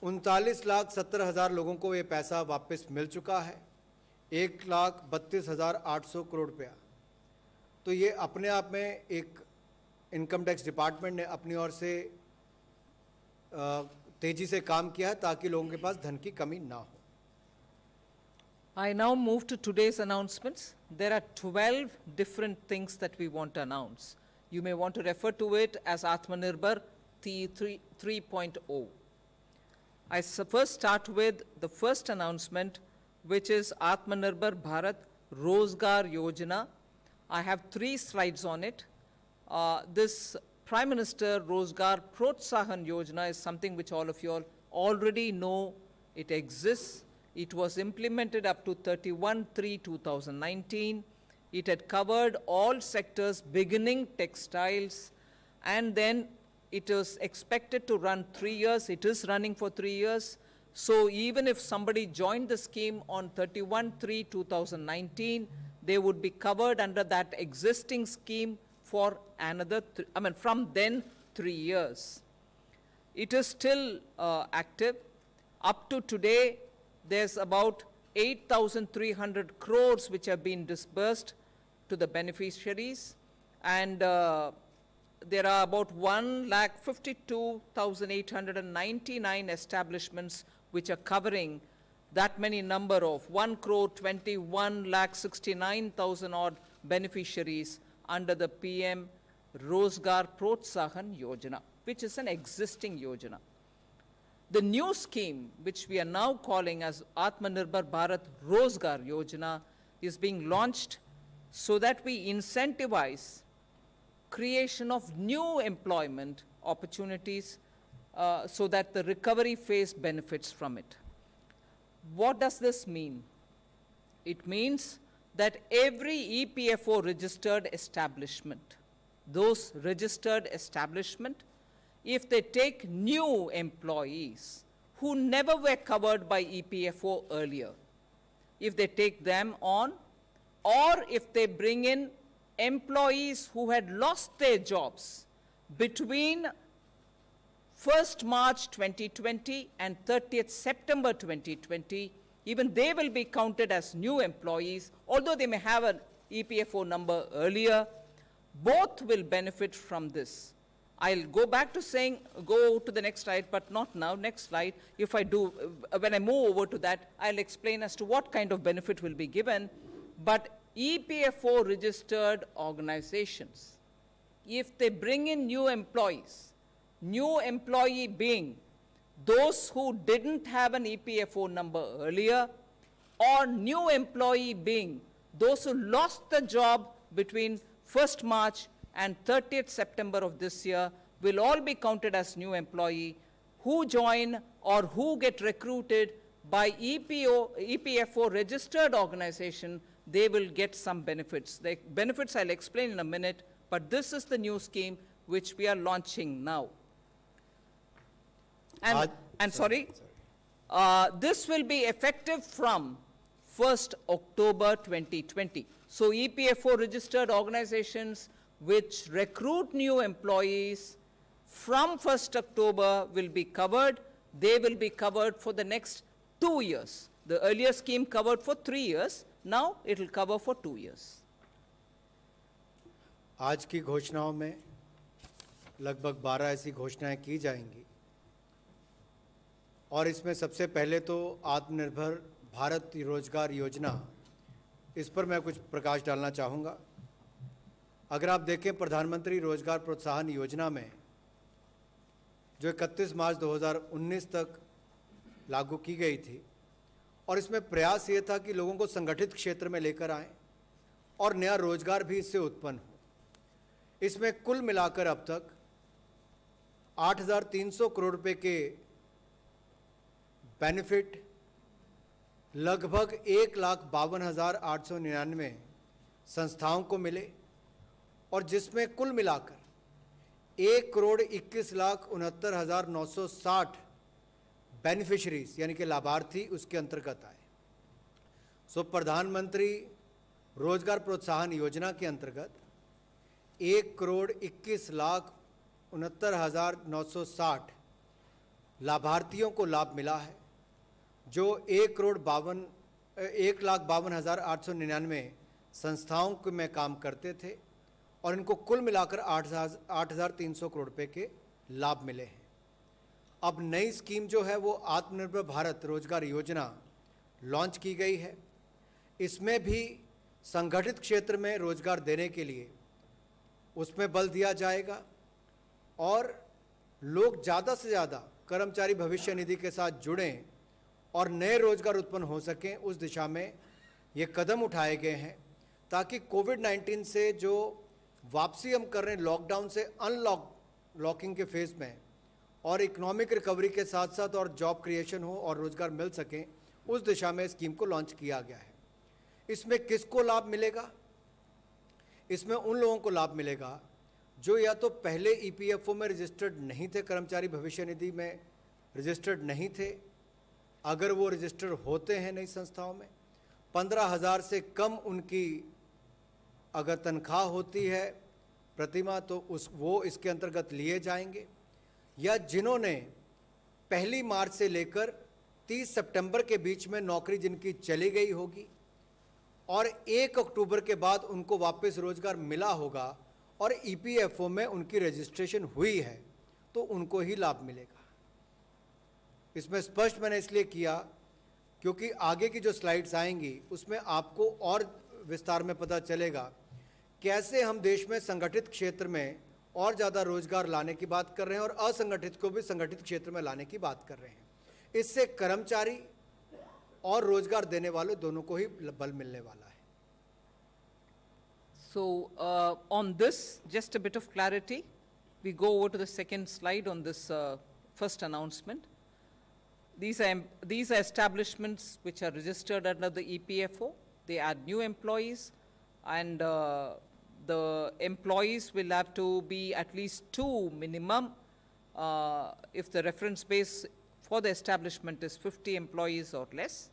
39,70,000 लोगों को ये पैसा वापस मिल चुका है। 1,32,800 करोड़ रुपया। तो ये अपने आप में एक इनकम टैक्स डिपार्टमेंट ने अपनी ओर से तेजी से काम किया है, ताकि लोगों के पास धन की कमी ना हो। I now move to today's announcements. There are 12 different things that we want to announce. You may want to refer to it as Atmanirbhar 3.0. I first start with the first announcement, which is Atmanirbhar Bharat Rozgar Yojana. I have 3 slides on it. This Prime Minister Rozgar Protsahan Yojana is something which all of you all already know. It exists. It was implemented up to 31/3/2019. It had covered all sectors beginning textiles, and then it was expected to run 3 years. It is running for 3 years. So even if somebody joined the scheme on 31/3/2019, they would be covered under that existing scheme for another, from then 3 years. It is still active. Up to today, there's about 8,300 crores which have been disbursed to the beneficiaries, and there are about 1,52,899 establishments which are covering that many number of 1,21,69,000 odd beneficiaries under the PM Rozgar Protsahan Yojana, which is an existing Yojana. The new scheme, which we are now calling as Atmanirbhar Bharat Rozgar Yojana, is being launched so that we incentivize creation of new employment opportunities so that the recovery phase benefits from it. What does this mean? It means that every EPFO registered establishment, those registered establishment, if they take new employees who never were covered by EPFO earlier, if they take them on, or if they bring in employees who had lost their jobs between 1st March 2020 and 30th September 2020, even they will be counted as new employees, although they may have an EPFO number earlier. Both will benefit from this. I'll go back to saying, go to the next slide, but not now. Next slide. If I do, when I move over to that, I'll explain as to what kind of benefit will be given. But EPFO registered organizations, if they bring in new employees, new employee being those who didn't have an EPFO number earlier, or new employee being those who lost the job between 1st March and 30th September of this year, will all be counted as new employee who join or who get recruited by EPFO registered organization, they will get some benefits. The benefits I'll explain in a minute, but this is the new scheme which we are launching now. And this will be effective from 1st October 2020. So EPFO registered organizations which recruit new employees from 1st October will be covered. They will be covered for the next 2 years. The earlier scheme covered for 3 years. Now it will cover for 2 years. आज की घोषणाओं में लगभग 12 ऐसी घोषणाएं की जाएंगी और इसमें सबसे पहले तो आत्मनिर्भर भारत रोजगार योजना, इस पर मैं कुछ प्रकाश डालना चाहूँगा। अगर आप देखें प्रधानमंत्री रोजगार प्रोत्साहन योजना में जो 31 मार्च 2019 तक लागू की गई थी और इसमें प्रयास ये था कि लोगों को संगठित क्षेत्र में लेकर आएं और नया रोजगार भी इससे उत्पन्न हो। इसमें कुल मिलाकर अब तक 8,300 करोड़ रुपए के बेनिफिट लगभग 1,52,899 संस्थाओं को मिले और जिसमें कुल मिलाकर 1,21,69,960 बेनिफिशरीज यानी कि लाभार्थी उसके अंतर्गत आए। सो प्रधानमंत्री रोजगार प्रोत्साहन योजना के अंतर्गत 1,21,69,960 लाभार्थियों को लाभ मिला है, जो 1,52,899 संस्थाओं में काम करते थे और इनको कुल मिलाकर 8,300 करोड़ रुपए के लाभ मिले हैं। अब नई स्कीम जो है वो आत्मनिर्भर भारत रोजगार योजना लॉन्च की गई है। इसमें भी संगठित क्षेत्र में रोजगार देने के लिए उसमें बल दिया जाएगा और लोग ज़्यादा से ज़्यादा कर्मचारी भविष्य निधि के साथ जुड़ें और नए रोजगार उत्पन्न हो सकें, उस दिशा में ये कदम उठाए गए हैं ताकि कोविड-19 से जो वापसी हम कर रहे हैं लॉकडाउन से लॉकिंग के फेज़ में और इकोनॉमिक रिकवरी के साथ साथ और जॉब क्रिएशन हो और रोजगार मिल सकें, उस दिशा में स्कीम को लॉन्च किया गया है। इसमें किसको लाभ मिलेगा? इसमें उन लोगों को लाभ मिलेगा जो या तो पहले ईपीएफओ में रजिस्टर्ड नहीं थे, कर्मचारी भविष्य निधि में रजिस्टर्ड नहीं थे, अगर वो रजिस्टर्ड होते हैं नई संस्थाओं में, 15,000 से कम उनकी अगर तनख्वाह होती है प्रतिमाह तो वो इसके अंतर्गत लिए जाएंगे, या जिन्होंने 1 मार्च से लेकर 30 सितंबर के बीच में नौकरी जिनकी चली गई होगी और 1 अक्टूबर के बाद उनको वापस रोजगार मिला होगा और ईपीएफओ में उनकी रजिस्ट्रेशन हुई है तो उनको ही लाभ मिलेगा। इसमें स्पष्ट मैंने इसलिए किया क्योंकि आगे की जो स्लाइड्स आएंगी उसमें आपको और विस्तार में पता चलेगा कैसे हम देश में संगठित क्षेत्र में और ज़्यादा रोजगार लाने की बात कर रहे हैं और असंगठित को भी संगठित क्षेत्र में लाने की बात कर रहे हैं। इससे कर्मचारी और रोजगार देने वाले दोनों को ही बल मिलने वाला है। So on this, just a bit of clarity. We go over to the second slide on this first announcement. These are establishments which are registered under the EPFO. They add new employees, and the employees will have to be at least 2 minimum if the reference base for the establishment is 50 employees or less,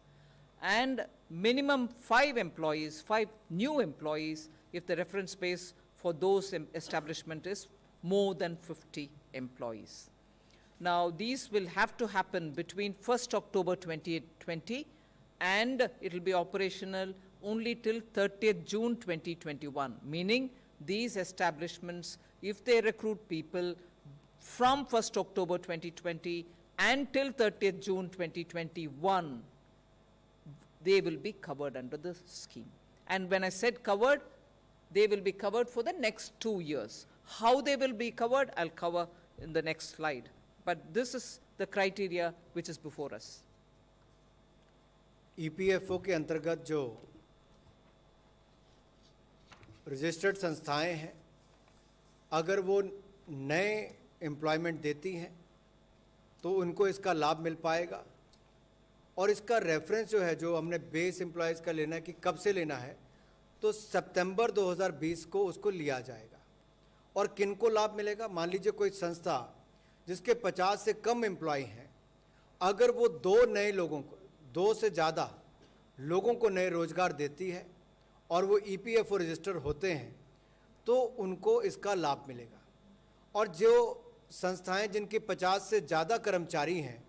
and minimum 5 employees, 5 new employees if the reference base for those establishment is more than 50 employees. Now, these will have to happen between 1st October 2020 and it will be operational only till 30th June 2021, meaning these establishments, if they recruit people from 1st October 2020 until 30th June 2021, they will be covered under the scheme. And when I said covered, they will be covered for the next 2 years. How they will be covered, I'll cover in the next slide. But this is the criteria which is before us. EPFO के अंतर्गत जो registered संस्थाएं हैं, अगर वो नए employment देती हैं तो उनको इसका लाभ मिल पाएगा। और इसका रेफरेंस जो है, जो हमने बेस एम्प्लॉयज़ का लेना है कि कब से लेना है, तो सितंबर 2020 को उसको लिया जाएगा। और किन को लाभ मिलेगा? मान लीजिए कोई संस्था जिसके 50 से कम एम्प्लॉय हैं, अगर वो 2 से ज़्यादा लोगों को नए रोजगार देती है और वो ईपीएफओ रजिस्टर होते हैं, तो उनको इसका लाभ मिलेगा। और जो संस्थाएं जिनके 50 से ज़्यादा कर्मचारी हैं,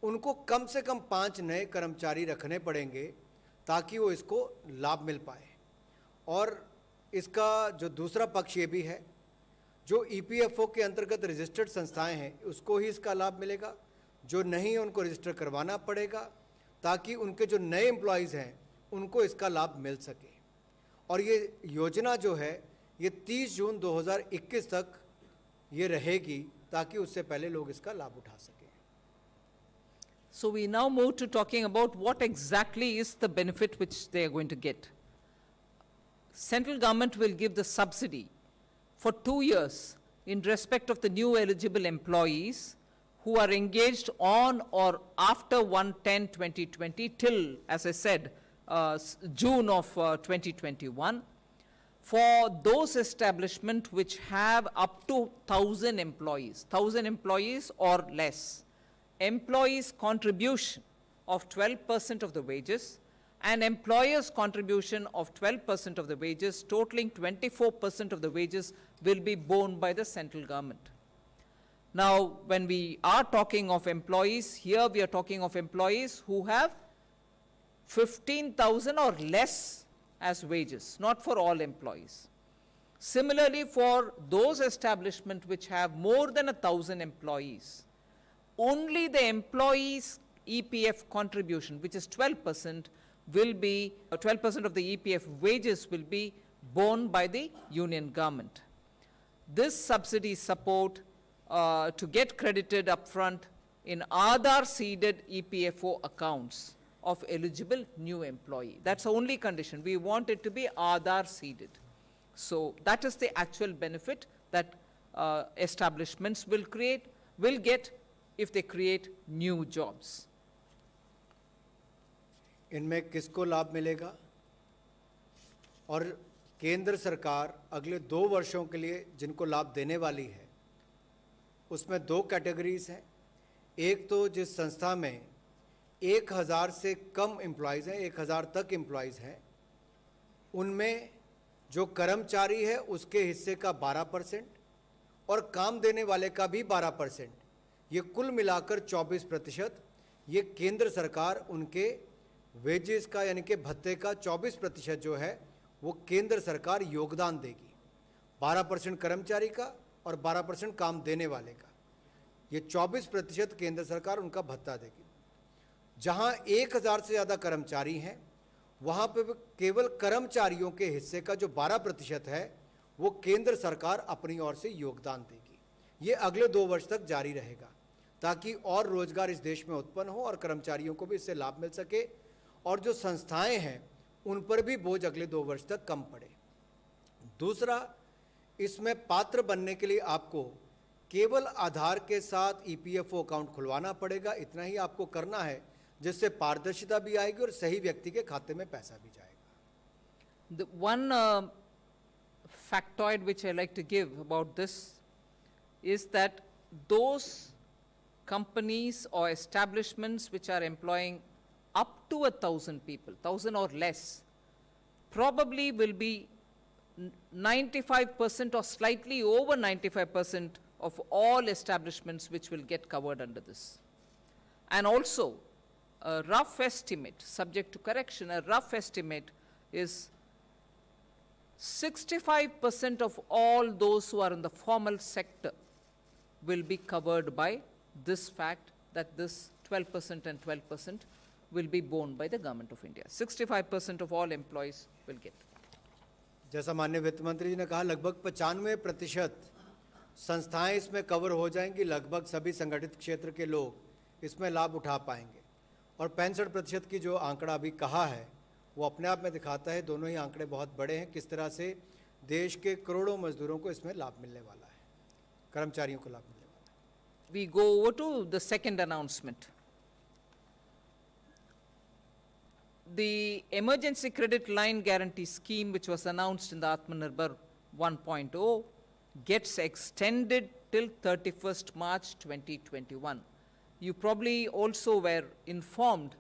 उनको कम से कम 5 नए कर्मचारी रखने पड़ेंगे ताकि वो इसको लाभ मिल पाए। और इसका जो दूसरा पक्ष ये भी है, जो ईपीएफओ के अंतर्गत रजिस्टर्ड संस्थाएं हैं, उसको ही इसका लाभ मिलेगा। जो नहीं है उनको रजिस्टर करवाना पड़ेगा ताकि उनके जो नए एम्प्लॉयज़ हैं उनको इसका लाभ मिल सके। और ये योजना जो है ये 30 जून 2021 तक ये रहेगी ताकि उससे पहले लोग इसका लाभ उठा सकें। So we now move to talking about what exactly is the benefit which they are going to get. Central government will give the subsidy for 2 years in respect of the new eligible employees who are engaged on or after 1/10/2020 till, as I said, June of 2021, for those establishments which have up to 1,000 employees or less. Employees' contribution of 12% of the wages and employers' contribution of 12% of the wages, totaling 24% of the wages, will be borne by the central government. Now, when we are talking of employees, here we are talking of employees who have 15,000 or less as wages, not for all employees. Similarly, for those establishments which have more than 1,000 employees, only the employees' EPF contribution, which is 12%, will be 12% of the EPF wages will be borne by the union government. This subsidy support to get credited upfront in Aadhaar seeded EPFO accounts of eligible new employee. That's the only condition. We want it to be Aadhaar seeded. So that is the actual benefit that establishments will get if they create new jobs. इनमें किसको लाभ मिलेगा? और केंद्र सरकार अगले 2 वर्षों के लिए जिनको लाभ देने वाली है, उसमें 2 कैटेगरीज हैं। एक तो जिस संस्था में 1000 से कम एम्प्लॉयज़ हैं, 1000 तक एम्प्लॉयज़ हैं, उनमें जो कर्मचारी है उसके हिस्से का 12% और काम देने वाले का भी 12%, ये कुल मिलाकर 24%, ये केंद्र सरकार उनके वेजेस का यानी कि भत्ते का 24% जो है वो केंद्र सरकार योगदान देगी। 12% कर्मचारी का और 12% काम देने वाले का, ये 24% केंद्र सरकार उनका भत्ता देगी। जहां 1000 से ज़्यादा कर्मचारी हैं, वहां पे केवल कर्मचारियों के हिस्से का जो 12% है वो केंद्र सरकार अपनी ओर से योगदान देगी। ये अगले 2 वर्ष तक जारी रहेगा ताकि और रोजगार इस देश में उत्पन्न हो और कर्मचारियों को भी इससे लाभ मिल सके और जो संस्थाएं हैं उन पर भी बोझ अगले 2 वर्ष तक कम पड़े। दूसरा, इसमें पात्र बनने के लिए आपको केवल आधार के साथ ईपीएफओ अकाउंट खुलवाना पड़ेगा। इतना ही आपको करना है, जिससे पारदर्शिता भी आएगी और सही व्यक्ति के खाते में पैसा भी जाएगा। The one factoid which I like to give about this is that those companies or establishments which are employing up to 1,000 people, 1,000 or less, probably will be 95% or slightly over 95% of all establishments which will get covered under this. And also, a rough estimate, subject to correction, a rough estimate is 65% of all those who are in the formal sector will be covered by this fact that this 12% and 12% will be borne by the government of India. 65% of all employees will get. जैसा माननीय वित्त मंत्री जी ने कहा, लगभग 95% संस्थाएं इसमें cover हो जाएंगी, लगभग सभी संगठित क्षेत्र के लोग इसमें लाभ उठा पाएंगे। और 65% की जो आंकड़ा अभी कहा है वो अपने आप में दिखाता है, दोनों ही आंकड़े बहुत बड़े हैं, किस तरह से देश के करोड़ों मजदूरों को इसमें लाभ मिलने वाला है, कर्मचारियों को लाभ मिलने वाला है। we go over to the second announcement. The emergency credit line guarantee scheme, which was announced in the Atmanirbhar 1.0, gets extended till 31st March 2021. You probably also were informed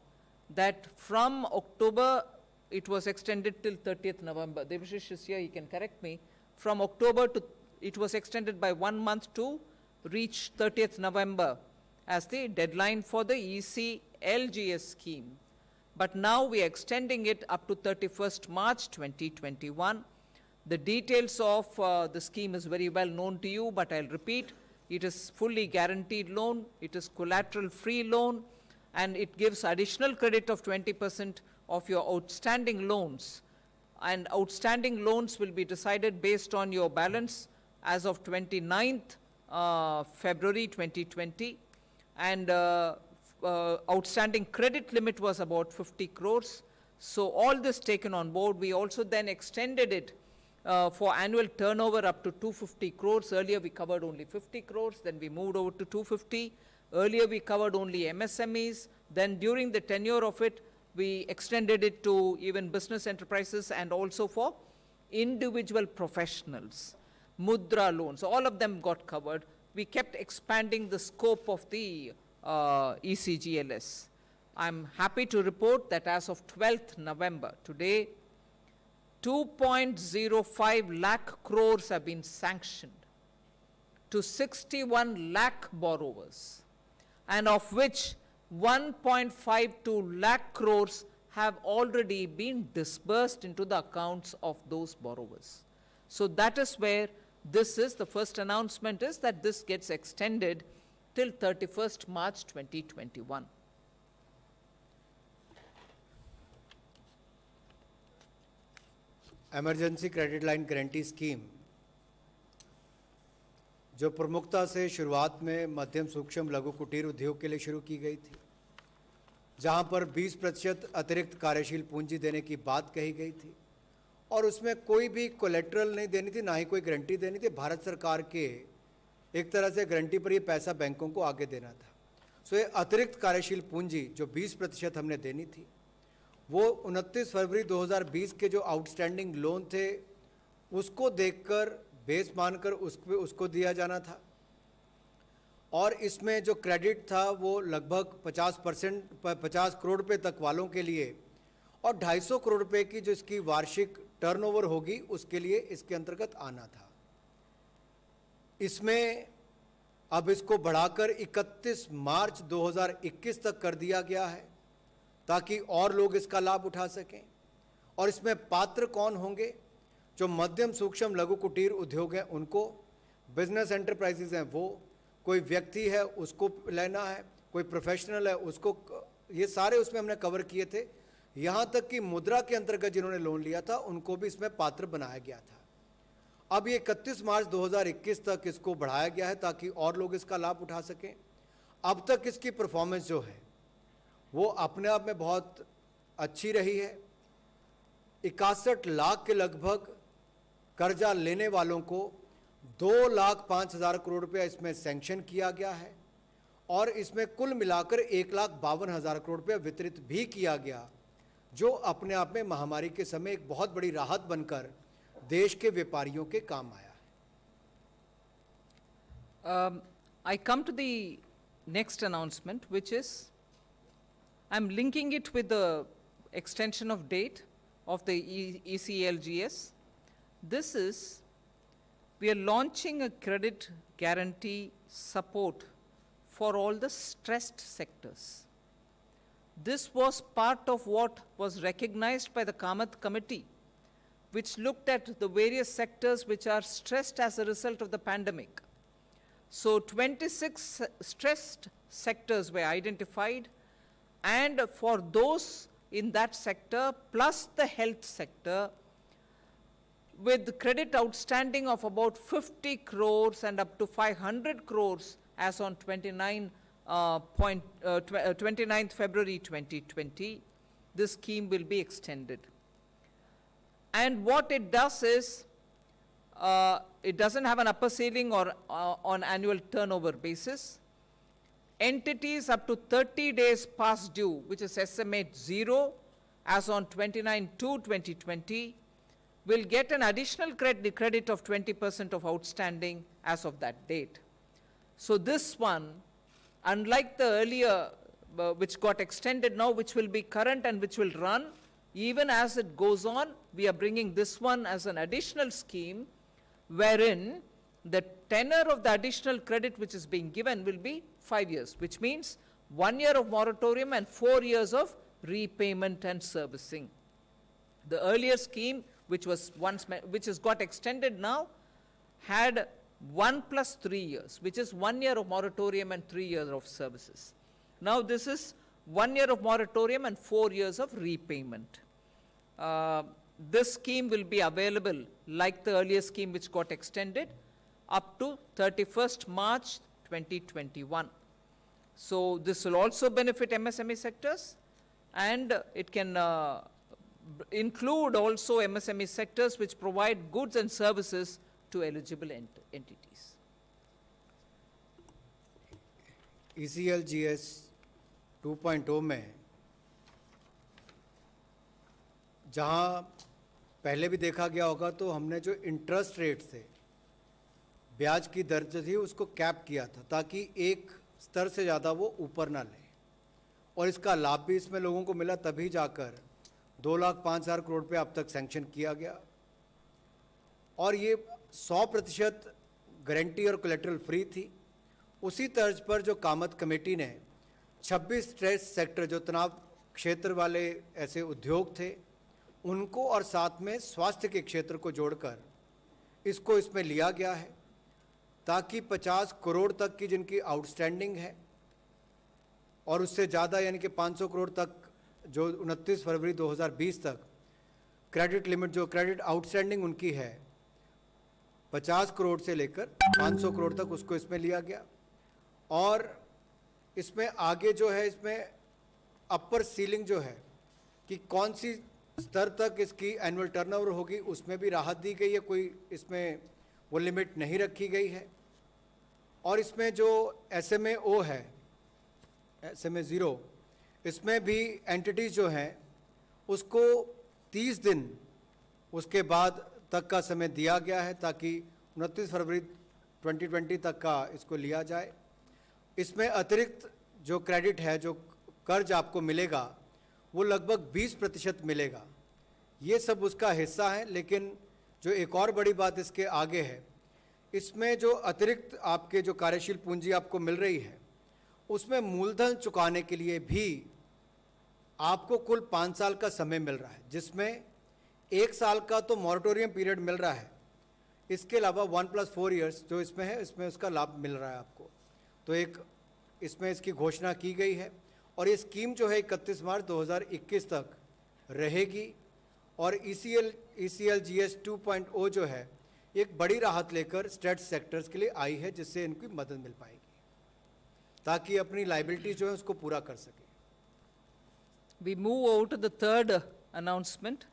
that from October, it was extended till 30th November. Devashish is here, he can correct me. From October to, it was extended by 1 month to reach 30th November as the deadline for the ECLGS scheme. But now we are extending it up to 31st March 2021. The details of the scheme is very well known to you, but I'll repeat. It is fully guaranteed loan, it is collateral-free loan, and it gives additional credit of 20% of your outstanding loans. And outstanding loans will be decided based on your balance as of 29th February 2020. And outstanding credit limit was about 50 crores. So all this taken on board, we also then extended it for annual turnover up to 250 crores. Earlier we covered only 50 crores, then we moved over to 250. Earlier we covered only MSMEs. Then during the tenure of it, we extended it to even business enterprises and also for individual professionals. Mudra loans, all of them got covered. We kept expanding the scope of the ECGLS. I'm happy to report that as of 12th November, today, 2.05 lakh crores have been sanctioned to 61 lakh borrowers, and of which 1.52 lakh crores have already been disbursed into the accounts of those borrowers. So that is where this is, the first announcement is that this gets extended till 31st March 2021. Emergency credit line guarantee scheme जो प्रमुखता से शुरुआत में मध्यम सूक्ष्म लघु कुटीर उद्योग के लिए शुरू की गई थी, जहां पर 20% अतिरिक्त कार्यशील पूंजी देने की बात कही गई थी और उसमें कोई भी कोलेट्रल नहीं देनी थी, ना ही कोई गारंटी देनी थी। भारत सरकार के एक तरह से गारंटी पर ये पैसा बैंकों को आगे देना था। सो ये अतिरिक्त कार्यशील पूंजी जो 20% हमने देनी थी, वो 29 फरवरी 2020 के जो आउटस्टैंडिंग लोन थे उसको देखकर बेस मानकर उसको दिया जाना था। और इसमें जो क्रेडिट था वो लगभग 50 करोड़ रुपए तक वालों के लिए और 250 करोड़ रुपए की जो इसकी वार्षिक टर्नओवर होगी उसके लिए इसके अंतर्गत आना था। इसमें अब इसको बढ़ाकर 31 मार्च 2021 तक कर दिया गया है ताकि और लोग इसका लाभ उठा सकें। और इसमें पात्र कौन होंगे? जो मध्यम सूक्ष्म लघु कुटीर उद्योग हैं उनको, बिजनेस एंटरप्राइजेज हैं वो, कोई व्यक्ति है उसको लेना है, कोई प्रोफेशनल है उसको, ये सारे उसमें हमने कवर किए थे। यहाँ तक कि मुद्रा के अंतर्गत जिन्होंने लोन लिया था उनको भी इसमें पात्र बनाया गया था। अब ये 31 मार्च 2021 तक इसको बढ़ाया गया है ताकि और लोग इसका लाभ उठा सकें। अब तक इसकी परफॉर्मेंस जो है वो अपने आप में बहुत अच्छी रही है। 61 लाख के लगभग कर्जा लेने वालों को 2,05,000 करोड़ रुपया इसमें सैंक्शन किया गया है और इसमें कुल मिलाकर 1,52,000 करोड़ रुपया वितरित भी किया गया, जो अपने आप में महामारी के समय एक बहुत बड़ी राहत बनकर देश के व्यापारियों के काम आया है। I come to the next announcement, which is I'm linking it with the extension of date of the ECLGS. This is, we are launching a credit guarantee support for all the stressed sectors. This was part of what was recognized by the Kamath Committee, which looked at the various sectors which are stressed as a result of the pandemic. So 26 stressed sectors were identified, and for those in that sector plus the health sector, with credit outstanding of about 50 crores and up to 500 crores as on 29th February 2020, this scheme will be extended. And what it does is, it doesn't have an upper ceiling or on annual turnover basis. entities up to 30 days past due, which is estimate 0, as on 29/2/2020, will get an additional credit of 20% of outstanding as of that date. So this one, unlike the earlier, which got extended now, which will be current and which will run, even as it goes on, we are bringing this one as an additional scheme, wherein the tenor of the additional credit which is being given will be 5 years, which means 1 year of moratorium and 4 years of repayment and servicing. The earlier scheme, which was which has got extended now, had 1 plus 3 years, which is 1 year of moratorium and 3 years of services. Now this is 1 year of moratorium and 4 years of repayment. This scheme will be available like the earlier scheme which got extended up to 31st March 2021. So this will also benefit MSME sectors, and it can include also MSME sectors which provide goods and services to eligible entities. ECLGS 2.0 में जहां पहले भी देखा गया होगा, तो हमने जो इंटरेस्ट रेट थे, ब्याज की दर जो थी, उसको कैप किया था ताकि एक स्तर से ज़्यादा वो ऊपर ना ले, और इसका लाभ भी इसमें लोगों को मिला, तभी जाकर 2,05,000 करोड़ रुपये अब तक सैंक्शन किया गया। और ये 100% गारंटी और कोलेटरल फ्री थी। उसी तर्ज पर जो कामत कमेटी ने 26 स्ट्रेस सेक्टर, जो तनाव क्षेत्र वाले ऐसे उद्योग थे, उनको और साथ में स्वास्थ्य के क्षेत्र को जोड़कर इसको इसमें लिया गया है, ताकि 50 करोड़ तक की जिनकी आउटस्टैंडिंग है और उससे ज़्यादा यानी कि 500 करोड़ तक, जो 29 फरवरी 2020 तक क्रेडिट लिमिट, जो क्रेडिट आउटस्टैंडिंग उनकी है 50 करोड़ से लेकर 500 करोड़ तक, उसको इसमें लिया गया। और इसमें आगे जो है, इसमें अपर सीलिंग जो है कि कौन सी स्तर तक इसकी एनुअल टर्नओवर होगी, उसमें भी राहत दी गई है, कोई इसमें वो लिमिट नहीं रखी गई है। और इसमें जो SMA-0 है, SMA-0, इसमें भी एंटिटीज जो हैं उसको 30 दिन उसके बाद तक का समय दिया गया है, ताकि 29 फरवरी 2020 तक का इसको लिया जाए। इसमें अतिरिक्त जो क्रेडिट है, जो कर्ज आपको मिलेगा, वो लगभग 20% मिलेगा। ये सब उसका हिस्सा है। लेकिन जो एक और बड़ी बात इसके आगे है, इसमें जो अतिरिक्त आपके जो कार्यशील पूंजी आपको मिल रही है, उसमें मूलधन चुकाने के लिए भी आपको कुल 5 साल का समय मिल रहा है, जिसमें 1 साल का तो मॉरेटोरियम पीरियड मिल रहा है, इसके अलावा 1+4 ईयर्स जो इसमें है, इसमें उसका लाभ मिल रहा है आपको। तो एक इसमें इसकी घोषणा की गई है, और ये स्कीम जो है 31 मार्च 2021 तक रहेगी। और ECLGS 2.0 जो है, एक बड़ी राहत लेकर स्टेट सेक्टर्स के लिए आई है, जिससे इनकी मदद मिल पाएगी, ताकि अपनी लाइबिलिटी जो है उसको पूरा कर सके। We move over to the third announcement,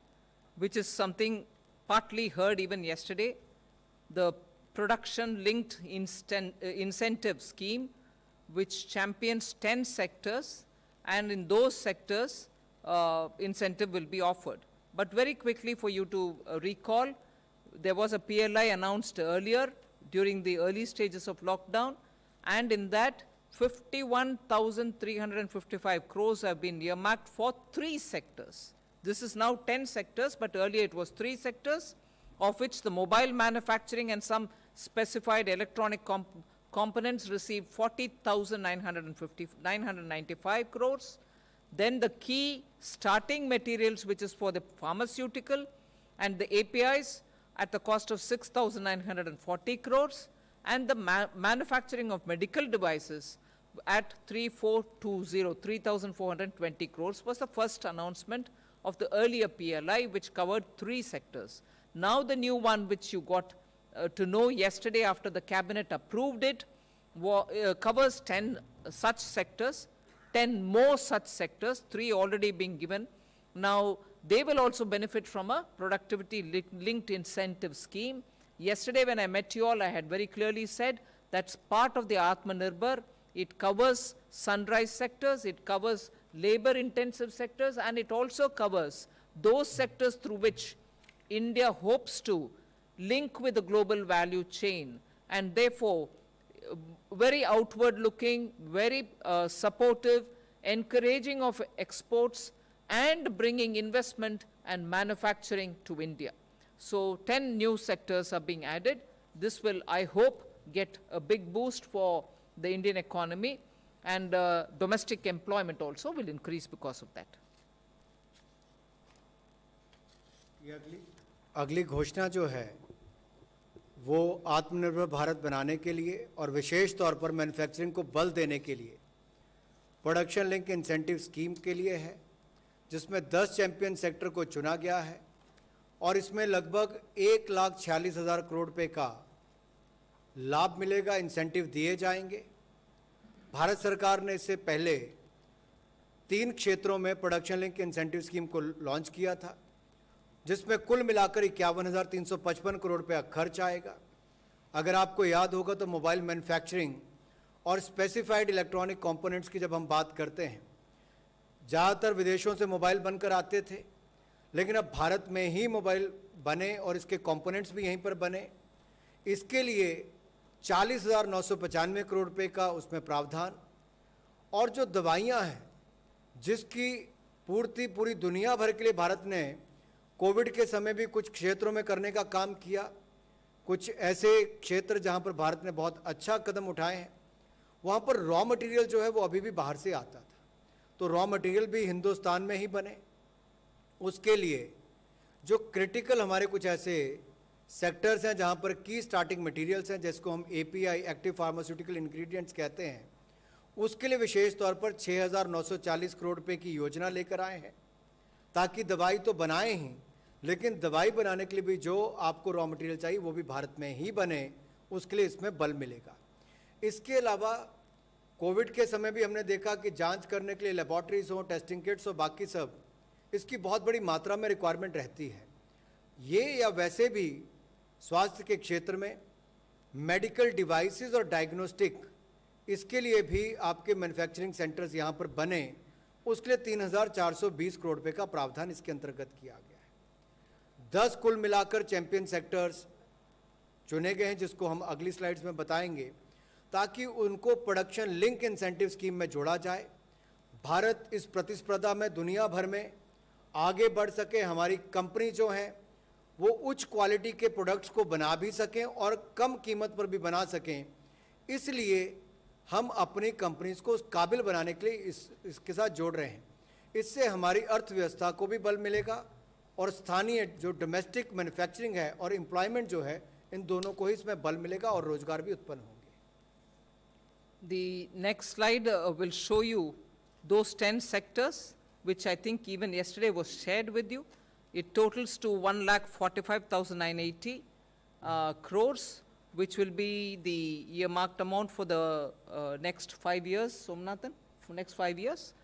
which is something partly heard even yesterday, the production-linked incentive scheme, which champions 10 sectors, and in those sectors, incentive will be offered. But very quickly for you to recall, there was a PLI announced earlier during the early stages of lockdown, and in that 51,355 crores have been earmarked for 3 sectors. This is now 10 sectors, but earlier it was 3 sectors, of which the mobile manufacturing and some specified electronic components received 40,995 crores. Then the key starting materials, which is for the pharmaceutical, and the APIs at the cost of 6,940 crores, and the manufacturing of medical devices at 3,420 crores was the first announcement of the earlier PLI, which covered 3 sectors. Now the new one, which you got to know yesterday after the cabinet approved it, covers 10 such sectors, 10 more such sectors, 3 already being given. Now they will also benefit from a productivity-linked incentive scheme. Yesterday when I met you all, I had very clearly said that's part of the Atmanirbhar It covers sunrise sectors, it covers labor-intensive sectors, and it also covers those sectors through which India hopes to link with the global value chain, and therefore very outward-looking, very supportive, encouraging of exports, and bringing investment and manufacturing to India. So 10 new sectors are being added. This will, I hope, get a big boost for the Indian economy, and domestic employment also will increase because of that. ये अगली घोषणा जो है वो आत्मनिर्भर भारत बनाने के लिए और विशेष तौर पर मैन्युफैक्चरिंग को बल देने के लिए प्रोडक्शन लिंक इंसेंटिव स्कीम के लिए है, जिसमें 10 चैंपियन सेक्टर को चुना गया है और इसमें लगभग 1,46,000 करोड़ रुपए का लाभ मिलेगा, इंसेंटिव दिए जाएंगे। भारत सरकार ने इससे पहले 3 क्षेत्रों में प्रोडक्शन लिंक इंसेंटिव स्कीम को लॉन्च किया था, जिसमें कुल मिलाकर 51,355 करोड़ रुपया खर्च आएगा। अगर आपको याद होगा तो मोबाइल मैन्युफैक्चरिंग और स्पेसिफाइड इलेक्ट्रॉनिक कंपोनेंट्स की जब हम बात करते हैं, ज़्यादातर विदेशों से मोबाइल बनकर आते थे, लेकिन अब भारत में ही मोबाइल बने और इसके कंपोनेंट्स भी यहीं पर बने। इसके लिए 40,995 करोड़ रुपए का उसमें प्रावधान, और जो दवाइयाँ हैं जिसकी पूर्ति पूरी दुनिया भर के लिए भारत ने कोविड के समय भी कुछ क्षेत्रों में करने का काम किया, कुछ ऐसे क्षेत्र जहाँ पर भारत ने बहुत अच्छा कदम उठाए हैं, वहाँ पर रॉ मटेरियल जो है वो अभी भी बाहर से आता था, तो रॉ मटेरियल भी हिंदुस्तान में ही बने। उसके लिए जो क्रिटिकल हमारे कुछ ऐसे सेक्टर्स हैं जहाँ पर की स्टार्टिंग मटेरियल्स हैं, जिसको हम API एक्टिव फार्मास्यूटिकल इंग्रेडिएंट्स कहते हैं, उसके लिए विशेष तौर पर 6,940 करोड़ रुपए की योजना लेकर आए हैं, ताकि दवाई तो बनाए ही, लेकिन दवाई बनाने के लिए भी जो आपको रॉ मटेरियल चाहिए वो भी भारत में ही बने, उसके लिए इसमें बल मिलेगा। इसके अलावा कोविड के समय भी हमने देखा कि जांच करने के लिए लेबॉर्ट्रीज हो, टेस्टिंग किट्स हो, बाकी सब, इसकी बहुत बड़ी मात्रा में रिक्वायरमेंट रहती है। ये या वैसे भी स्वास्थ्य के क्षेत्र में मेडिकल डिवाइसेस और डायग्नोस्टिक, इसके लिए भी आपके मैन्युफैक्चरिंग सेंटर्स यहाँ पर बने, उसके लिए 3,420 करोड़ रुपए का प्रावधान इसके अंतर्गत किया गया है। 10 कुल मिलाकर चैंपियन सेक्टर्स चुने गए हैं, जिसको हम अगली स्लाइड्स में बताएंगे, ताकि उनको प्रोडक्शन लिंक इंसेंटिव स्कीम में जोड़ा जाए। भारत इस प्रतिस्पर्धा में दुनिया भर में आगे बढ़ सके, हमारी कंपनी जो हैं वो उच्च क्वालिटी के प्रोडक्ट्स को बना भी सकें और कम कीमत पर भी बना सकें, इसलिए हम अपनी कंपनीज को उस काबिल बनाने के लिए इसके साथ जोड़ रहे हैं। इससे हमारी अर्थव्यवस्था को भी बल मिलेगा और स्थानीय जो डोमेस्टिक मैन्युफैक्चरिंग है और एम्प्लॉयमेंट जो है, इन दोनों को ही इसमें बल मिलेगा और रोजगार भी उत्पन्न होंगे। The next slide will show you those 10 sectors, which I think even yesterday was shared with you. It totals to 1,45,980 crores, which will be the earmarked amount for the next 5 years, Somnathan, for next 5 years.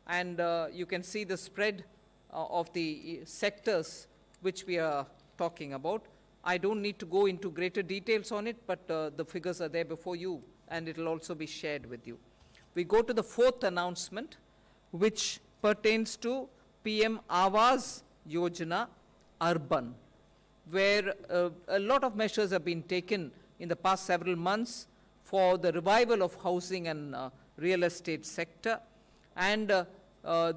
And you can see the spread of the sectors which we are talking about. I don't need to go into greater details on it, but the figures are there before you, and it will also be shared with you. We go to the fourth announcement, which pertains to PM Awas Yojana Urban, where a lot of measures have been taken in the past several months for the revival of housing and real estate sector. And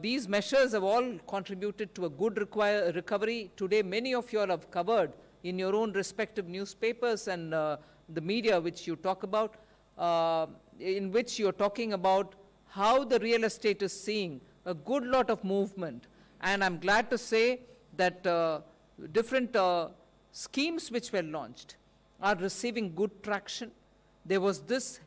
these measures have all contributed to a good recovery. Today, many of you all have covered in your own respective newspapers and the media which you talk about, in which you're talking about how the real estate is seeing a good lot of movement. And I'm glad to say that different schemes which were launched are receiving good traction. There was this,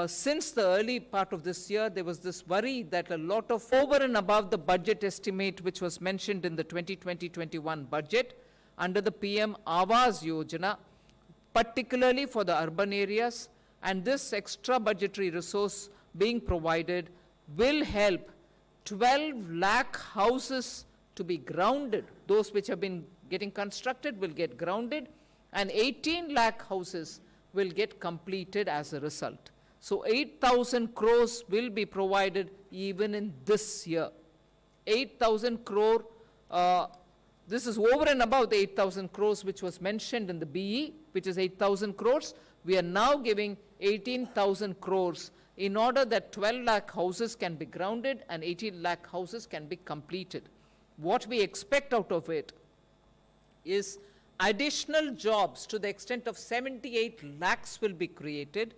since the early part of this year, there was this worry that a lot of over and above the budget estimate which was mentioned in the 2020-21 budget under the PM Awas Yojana, particularly for the urban areas, and this extra budgetary resource being provided will help 12 lakh houses to be grounded. Those which have been getting constructed will get grounded, and 18 lakh houses will get completed as a result. So 8,000 crores will be provided even in this year. 8,000 crore, this is over and above the 8,000 crores which was mentioned in the BE, which is 8,000 crores. We are now giving 18,000 crores in order that 12 lakh houses can be grounded and 18 lakh houses can be completed. What we expect out of it is additional jobs to the extent of 78 lakhs will be created.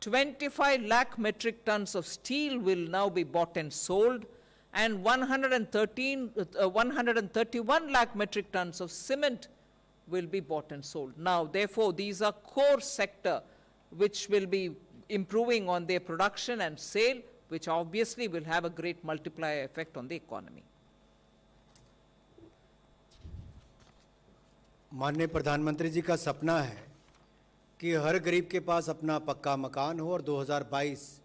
25 lakh metric tons of steel will now be bought and sold, and 131 lakh metric tons of cement will be bought and sold. Now, therefore, these are core sector which will be improving on their production and sale, which obviously will have a great multiplier effect on the economy. माननीय प्रधानमंत्री जी का सपना है कि हर गरीब के पास अपना पक्का मकान हो और 2022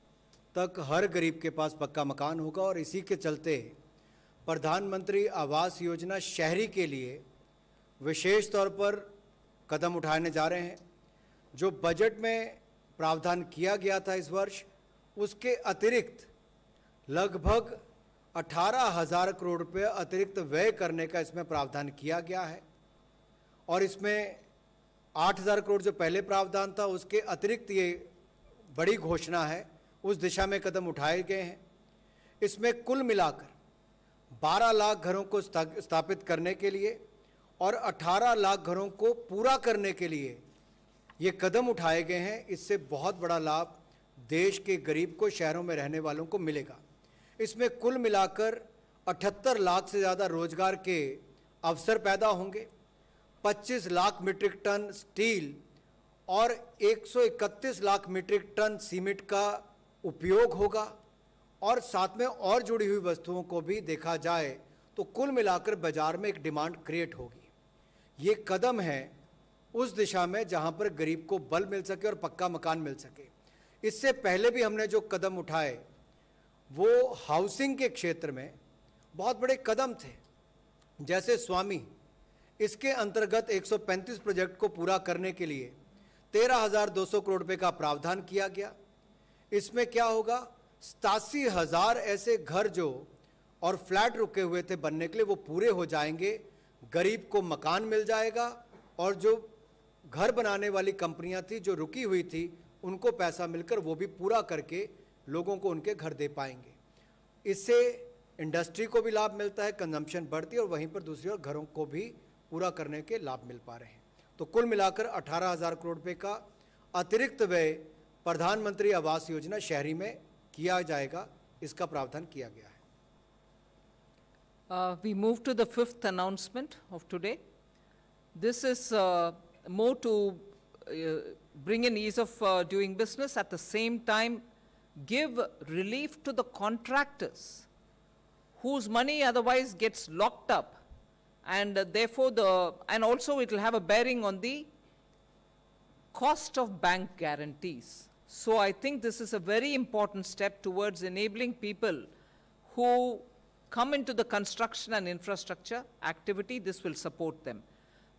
तक हर गरीब के पास पक्का मकान होगा, और इसी के चलते प्रधानमंत्री आवास योजना शहरी के लिए विशेष तौर पर कदम उठाने जा रहे हैं। जो बजट में प्रावधान किया गया था इस वर्ष, उसके अतिरिक्त लगभग 18,000 करोड़ रुपये अतिरिक्त व्यय करने का इसमें प्रावधान किया गया है, और इसमें 8,000 करोड़ जो पहले प्रावधान था उसके अतिरिक्त ये बड़ी घोषणा है, उस दिशा में कदम उठाए गए हैं। इसमें कुल मिलाकर 12 लाख घरों को स्थापित करने के लिए और 18 लाख घरों को पूरा करने के लिए ये कदम उठाए गए हैं। इससे बहुत बड़ा लाभ देश के गरीब को, शहरों में रहने वालों को मिलेगा। इसमें कुल मिलाकर 78 लाख से ज़्यादा रोजगार के अवसर पैदा होंगे, 25 लाख मीट्रिक टन स्टील और 131 लाख मीट्रिक टन सीमेंट का उपयोग होगा, और साथ में और जुड़ी हुई वस्तुओं को भी देखा जाए तो कुल मिलाकर बाजार में एक डिमांड क्रिएट होगी। ये कदम है उस दिशा में जहां पर गरीब को बल मिल सके और पक्का मकान मिल सके। इससे पहले भी हमने जो कदम उठाए वो हाउसिंग के क्षेत्र में बहुत बड़े कदम थे, जैसे स्वामी, इसके अंतर्गत 135 प्रोजेक्ट को पूरा करने के लिए 13,200 करोड़ रुपए का प्रावधान किया गया। इसमें क्या होगा, 87,000 ऐसे घर जो और फ्लैट रुके हुए थे बनने के लिए, वो पूरे हो जाएंगे, गरीब को मकान मिल जाएगा, और जो घर बनाने वाली कंपनियां थी जो रुकी हुई थी उनको पैसा मिलकर वो भी पूरा करके लोगों को उनके घर दे पाएंगे। इससे इंडस्ट्री को भी लाभ मिलता है, कंजम्पशन बढ़ती है, और वहीं पर दूसरी ओर घरों को भी पूरा करने के लाभ मिल पा रहे हैं। तो कुल मिलाकर 18,000 करोड़ रुपए का अतिरिक्त व्यय प्रधानमंत्री आवास योजना शहरी में किया जाएगा, इसका प्रावधान किया गया है। We move to the fifth announcement of today. This is more to bring in ease of doing business, at the same time give relief to the contractors whose money otherwise gets locked up, and therefore and also it will have a bearing on the cost of bank guarantees. So I think this is a very important step towards enabling people who come into the construction and infrastructure activity. This will support them.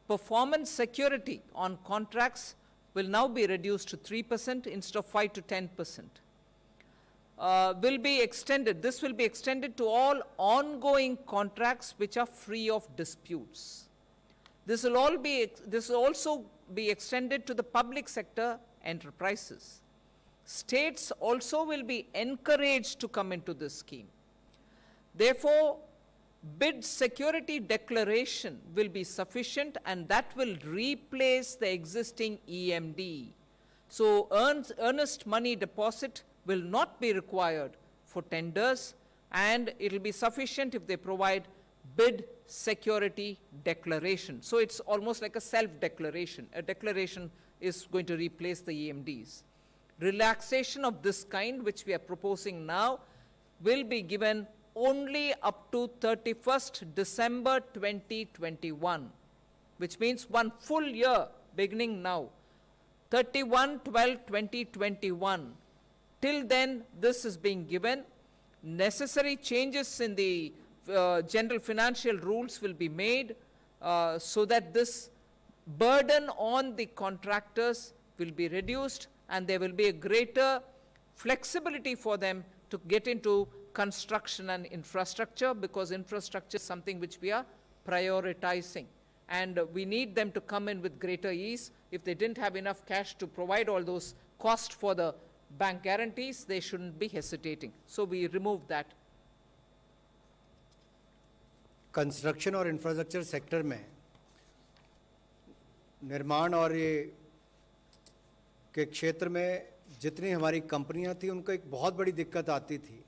Performance security on contracts will now be reduced to 3% instead of 5 to 10%. Will be extended. This will be extended to all ongoing contracts which are free of disputes. This will also be extended to the public sector enterprises. States also will be encouraged to come into this scheme. Therefore, bid security declaration will be sufficient, and that will replace the existing EMD. So earnest money deposit will not be required for tenders, and it will be sufficient if they provide bid security declaration. So it's almost like a self-declaration. A declaration is going to replace the EMDs. Relaxation of this kind, which we are proposing now, will be given only up to 31st December 2021, which means one full year beginning now, 31/12/2021. Till then, this is being given. Necessary changes in the general financial rules will be made so that this burden on the contractors will be reduced, and there will be a greater flexibility for them to get into construction and infrastructure, because infrastructure is something which we are prioritizing. And we need them to come in with greater ease. If they didn't have enough cash to provide all those costs for the bank guarantees, they shouldn't be hesitating. So we removed that. Construction और infrastructure sector में निर्माण और ये के क्षेत्र में जितनी हमारी कंपनियां थी, उनको एक बहुत बड़ी दिक्कत आती थी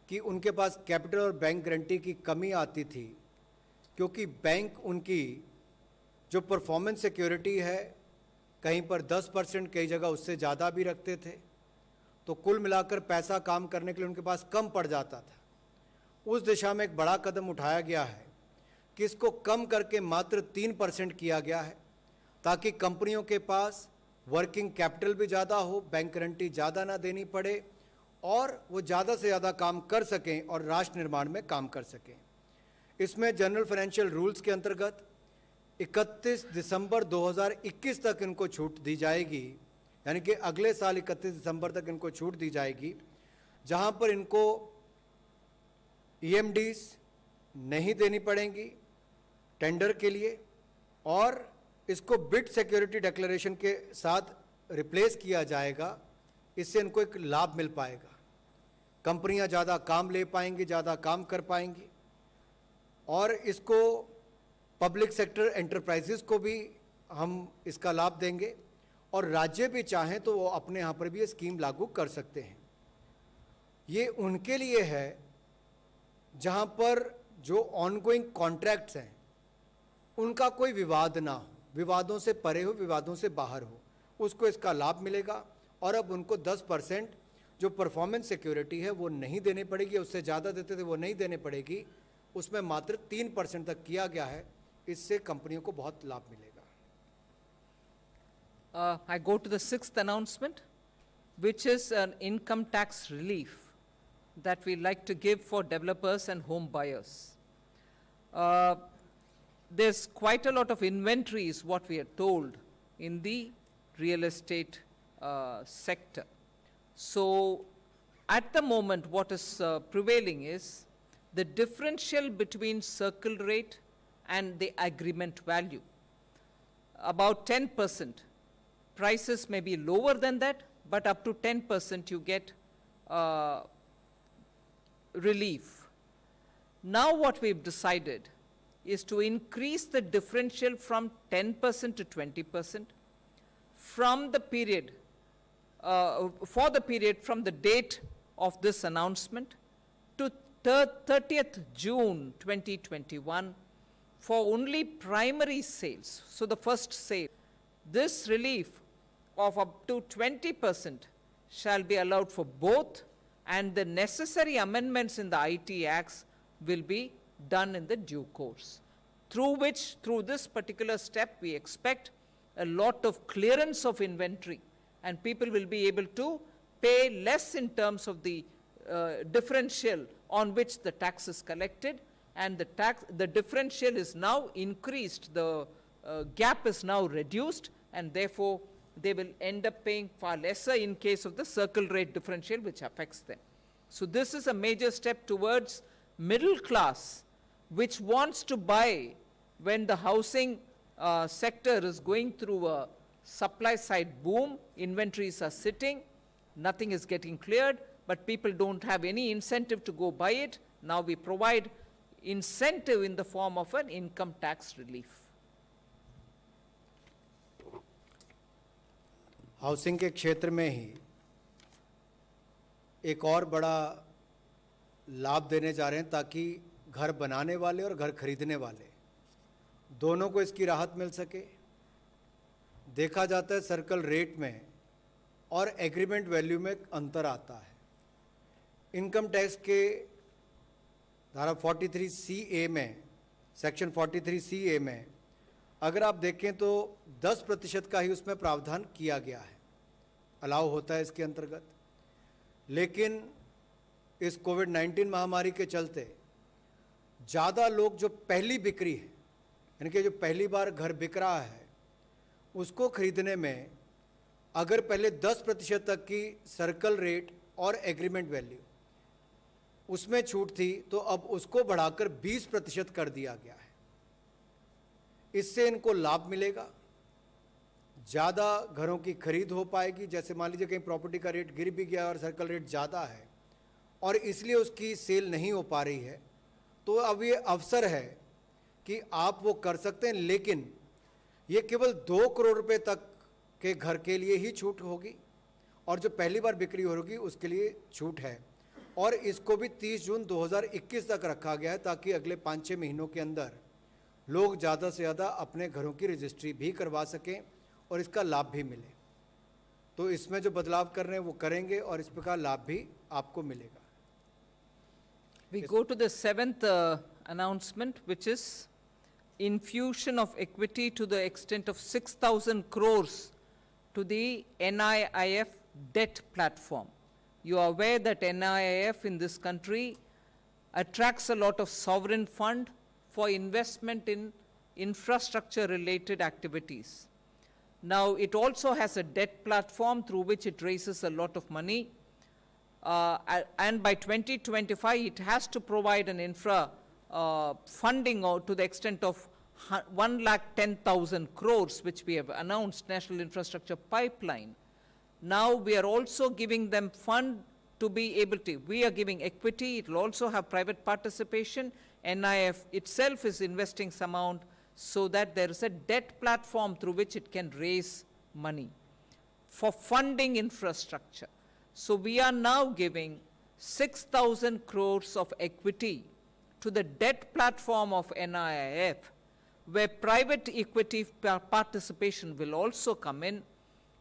कि उनके पास कैपिटल और बैंक गारंटी की कमी आती थी, क्योंकि बैंक उनकी जो परफॉर्मेंस सिक्योरिटी है कहीं पर 10%, कई जगह उससे ज़्यादा भी रखते थे, तो कुल मिलाकर पैसा काम करने के लिए उनके पास कम पड़ जाता था। उस दिशा में एक बड़ा कदम उठाया गया है कि इसको कम करके मात्र 3% किया गया है, ताकि कंपनियों के पास वर्किंग कैपिटल भी ज़्यादा हो, बैंक गारंटी ज़्यादा ना देनी पड़े और वो ज़्यादा से ज़्यादा काम कर सकें और राष्ट्र निर्माण में काम कर सकें। इसमें जनरल फाइनेंशियल रूल्स के अंतर्गत 31 दिसंबर 2021 तक इनको छूट दी जाएगी, यानी कि अगले साल 31 दिसंबर तक इनको छूट दी जाएगी, जहां पर इनको EMDs नहीं देनी पड़ेंगी टेंडर के लिए, और इसको बिड सिक्योरिटी डिक्लेरेशन के साथ रिप्लेस किया जाएगा। इससे इनको एक लाभ मिल पाएगा, कंपनियां ज़्यादा काम ले पाएंगी, ज़्यादा काम कर पाएंगी, और इसको पब्लिक सेक्टर एंटरप्राइजेस को भी हम इसका लाभ देंगे, और राज्य भी चाहें तो वो अपने यहाँ पर भी ये स्कीम लागू कर सकते हैं। ये उनके लिए है जहाँ पर जो ऑनगोइंग कॉन्ट्रैक्ट्स हैं उनका कोई विवाद ना हो, विवादों से परे हो, विवादों से बाहर हो, उसको इसका लाभ मिलेगा। और अब उनको 10% जो परफॉर्मेंस सिक्योरिटी है वो नहीं देनी पड़ेगी, उससे ज़्यादा देते थे वो नहीं देनी पड़ेगी, उसमें मात्र 3% तक किया गया है। इससे कंपनियों को बहुत लाभ मिलेगा। I go to the sixth announcement, which is an income tax relief that we like to give for developers and home buyers. There's quite a lot of inventory is what we are told in the real estate sector. So at the moment what is prevailing is the differential between circle rate and the agreement value. About 10%. Prices may be lower than that, but up to 10% you get relief. Now what we've decided is to increase the differential from 10% to 20% from the period, for the period from the date of this announcement to 30th June 2021 for only primary sales. So the first sale, this relief of up to 20% shall be allowed for both, and the necessary amendments in the IT Acts will be done in the due course, through which, through this particular step, we expect a lot of clearance of inventory, and people will be able to pay less in terms of the differential on which the tax is collected, and the differential is now increased, the gap is now reduced, and therefore they will end up paying far lesser in case of the circle rate differential which affects them. So this is a major step towards middle class, which wants to buy when the housing sector is going through a supply side boom, inventories are sitting, nothing is getting cleared, but people don't have any incentive to go buy it. Now we provide incentive in the form of an income tax relief. Housing के क्षेत्र में ही एक और बड़ा लाभ देने जा रहे हैं, ताकि घर बनाने वाले और घर खरीदने वाले दोनों को इसकी राहत मिल सके। देखा जाता है सर्कल रेट में और एग्रीमेंट वैल्यू में अंतर आता है। इनकम टैक्स के धारा 43CA में, सेक्शन 43CA में अगर आप देखें तो 10% का ही उसमें प्रावधान किया गया है, अलाउ होता है इसके अंतर्गत। लेकिन इस कोविड-19 महामारी के चलते ज़्यादा लोग जो पहली बिक्री है, यानी कि जो पहली बार घर बिक रहा है, उसको खरीदने में अगर पहले 10% तक की सर्कल रेट और एग्रीमेंट वैल्यू उसमें छूट थी, तो अब उसको बढ़ाकर 20% कर दिया गया है। इससे इनको लाभ मिलेगा, ज़्यादा घरों की खरीद हो पाएगी। जैसे मान लीजिए कहीं प्रॉपर्टी का रेट गिर भी गया और सर्कल रेट ज़्यादा है और इसलिए उसकी सेल नहीं हो पा रही है, तो अब ये अवसर है कि आप वो कर सकते हैं। लेकिन ये केवल 2 करोड़ रुपए तक के घर के लिए ही छूट होगी और जो पहली बार बिक्री होगी उसके लिए छूट है। और इसको भी 30 जून 2021 तक रखा गया है ताकि अगले 5-6 महीनों के अंदर लोग ज़्यादा से ज़्यादा अपने घरों की रजिस्ट्री भी करवा सकें और इसका लाभ भी मिले। तो इसमें जो बदलाव कर रहे हैं वो करेंगे और इस प्रकार लाभ भी आपको मिलेगा। We go to the seventh announcement, which is infusion of equity to the extent of 6,000 crores to the NIIF debt platform. You are aware that NIIF in this country attracts a lot of sovereign fund for investment in infrastructure-related activities. Now, it also has a debt platform through which it raises a lot of money. And by 2025, it has to provide an infra funding to the extent of 1,10,000 crores, which we have announced, National Infrastructure Pipeline. Now we are also giving them fund to be able to, we are giving equity, it will also have private participation. NIF itself is investing some amount so that there is a debt platform through which it can raise money for funding infrastructure. So we are now giving 6,000 crores of equity to the debt platform of NIIF, where private equity participation will also come in.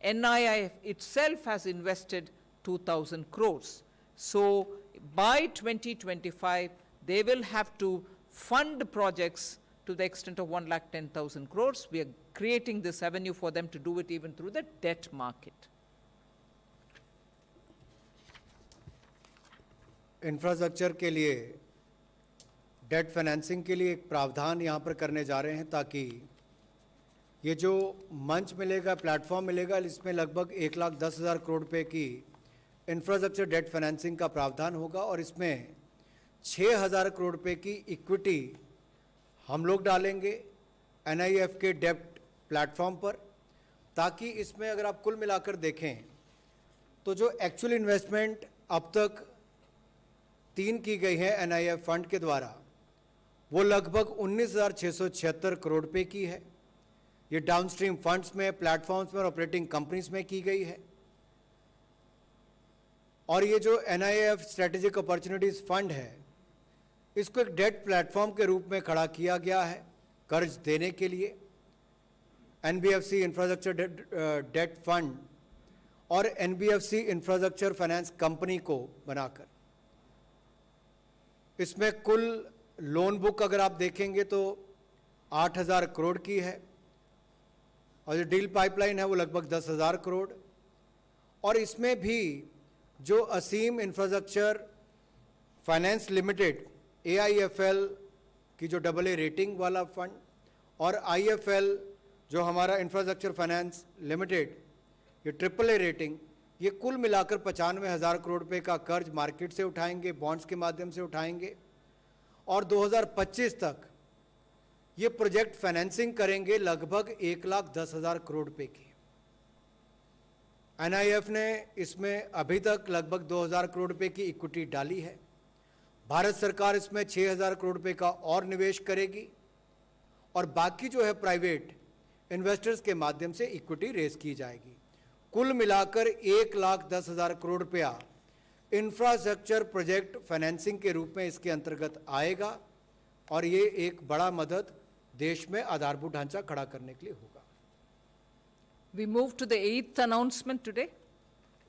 NIIF itself has invested 2,000 crores. So by 2025, they will have to fund projects to the extent of 1,10,000 crores. We are creating this avenue for them to do it even through the debt market. Infrastructure के लिए debt financing के लिए एक प्रावधान यहाँ पर करने जा रहे हैं ताकि ये जो मंच मिलेगा, प्लेटफॉर्म मिलेगा, इसमें लगभग 1,10,000 करोड़ रुपए की इंफ्रास्ट्रक्चर डेट फाइनेंसिंग का प्रावधान होगा और इसमें 6,000 करोड़ रुपए की इक्विटी हम लोग डालेंगे NIIF के डेट प्लेटफॉर्म पर, ताकि इसमें अगर आप कुल मिलाकर देखें तो जो एक्चुअल इन्वेस्टमेंट अब तक 3 की गई है NIIF फंड के द्वारा, वो लगभग 19,676 करोड़ रुपए की है। ये डाउनस्ट्रीम फंड्स में, प्लेटफॉर्म्स में और ऑपरेटिंग कंपनीज में की गई है। और ये जो NIIF स्ट्रेटेजिक अपॉर्चुनिटीज फंड है, इसको एक डेट प्लेटफॉर्म के रूप में खड़ा किया गया है कर्ज देने के लिए। NBFC इंफ्रास्ट्रक्चर डेट फंड और NBFC इंफ्रास्ट्रक्चर फाइनेंस कंपनी को बनाकर इसमें कुल लोन बुक अगर आप देखेंगे तो 8,000 करोड़ की है और जो डील पाइपलाइन है वो लगभग 10,000 करोड़। और इसमें भी जो असीम इंफ्रास्ट्रक्चर फाइनेंस लिमिटेड AIFL की जो AA रेटिंग वाला फंड और IFL जो हमारा इंफ्रास्ट्रक्चर फाइनेंस लिमिटेड ये AAA रेटिंग, ये कुल मिलाकर 95,000 करोड़ रुपए का कर्ज मार्केट से उठाएंगे, बॉन्ड्स के माध्यम से उठाएंगे और 2025 तक ये प्रोजेक्ट फाइनेंसिंग करेंगे लगभग 1,10,000 करोड़ रुपए की। NIIF ने इसमें अभी तक लगभग 2,000 करोड़ रुपए की इक्विटी डाली है। भारत सरकार इसमें 6,000 करोड़ रुपए का और निवेश करेगी और बाकी जो है प्राइवेट इन्वेस्टर्स के माध्यम से इक्विटी रेज की जाएगी। कुल मिलाकर 1,10,000 करोड़ रुपया इंफ्रास्ट्रक्चर प्रोजेक्ट फाइनेंसिंग के रूप में इसके अंतर्गत आएगा और ये एक बड़ा मदद देश में आधारभूत ढांचा खड़ा करने के लिए होगा। We move to the 8th announcement today,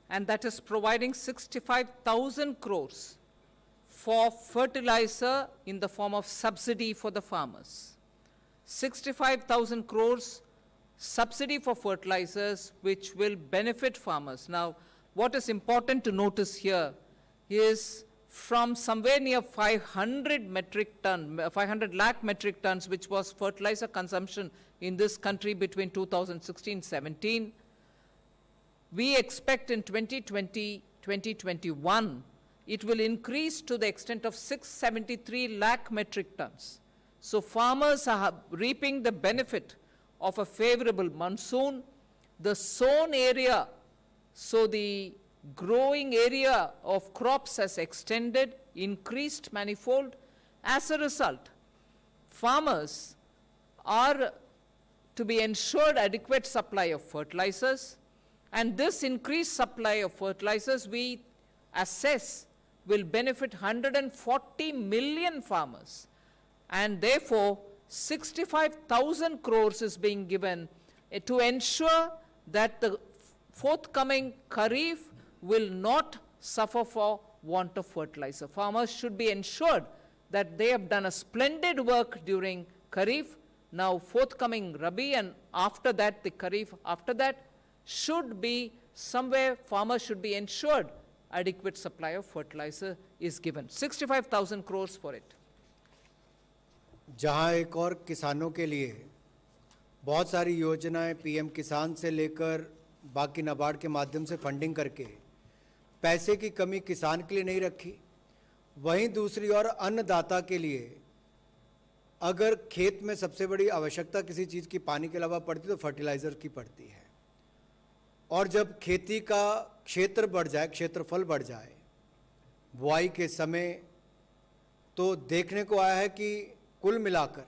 and that is providing 65,000 crores for fertilizer in the form of subsidy for the farmers. 65,000 crores subsidy for fertilizers which will benefit farmers. Now, what is important to notice here is from somewhere near 500 lakh metric tons, which was fertilizer consumption in this country between 2016-17, We expect in 2020-2021, it will increase to the extent of 673 lakh metric tons. So farmers are reaping the benefit of a favorable monsoon. The sown area, so the growing area of crops has extended, increased manifold. As a result, farmers are to be ensured adequate supply of fertilizers, and this increased supply of fertilizers we assess will benefit 140 million farmers, and therefore 65,000 crores is being given to ensure that the forthcoming Kharif will not suffer for want of fertilizer. Farmers should be ensured that they have done a splendid work during Kharif. Now forthcoming Rabi and after that the Kharif after that should be somewhere farmers should be ensured adequate supply of fertilizer is given. 65,000 crores for it. जहां एक और किसानों के लिए बहुत सारी योजनाएं PM किसान से लेकर बाकी नाबार्ड के माध्यम से फंडिंग करके पैसे की कमी किसान के लिए नहीं रखी, वहीं दूसरी ओर अन्नदाता के लिए अगर खेत में सबसे बड़ी आवश्यकता किसी चीज़ की पानी के अलावा पड़ती तो फर्टिलाइज़र की पड़ती है। और जब खेती का क्षेत्र बढ़ जाए, क्षेत्रफल बढ़ जाए बुआई के समय, तो देखने को आया है कि कुल मिलाकर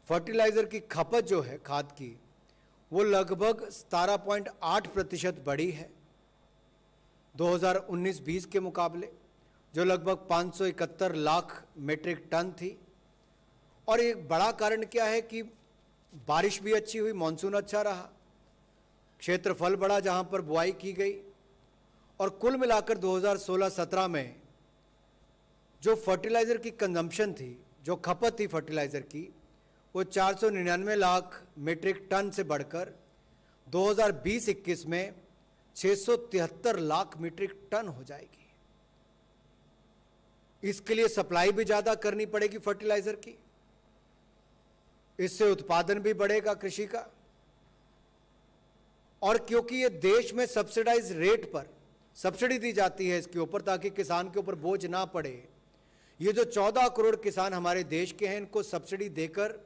फर्टिलाइज़र की खपत जो है खाद की, वो लगभग 17.8% बढ़ी है 2019-20 के मुकाबले, जो लगभग 571 लाख मीट्रिक टन थी। और एक बड़ा कारण क्या है कि बारिश भी अच्छी हुई, मानसून अच्छा रहा, क्षेत्रफल बढ़ा जहां पर बुआई की गई, और कुल मिलाकर 2016-17 में जो फर्टिलाइज़र की कंजम्पशन थी, जो खपत थी फर्टिलाइज़र की, वो 499 लाख मीट्रिक टन से बढ़कर 2020-21 में 673 लाख मीट्रिक टन हो जाएगी। इसके लिए सप्लाई भी ज़्यादा करनी पड़ेगी फर्टिलाइज़र की, इससे उत्पादन भी बढ़ेगा कृषि का। और क्योंकि ये देश में सब्सिडाइज रेट पर सब्सिडी दी जाती है इसके ऊपर, ताकि किसान के ऊपर बोझ ना पड़े, ये जो 14 करोड़ किसान हमारे देश के हैं, इनको सब्सिडी देकर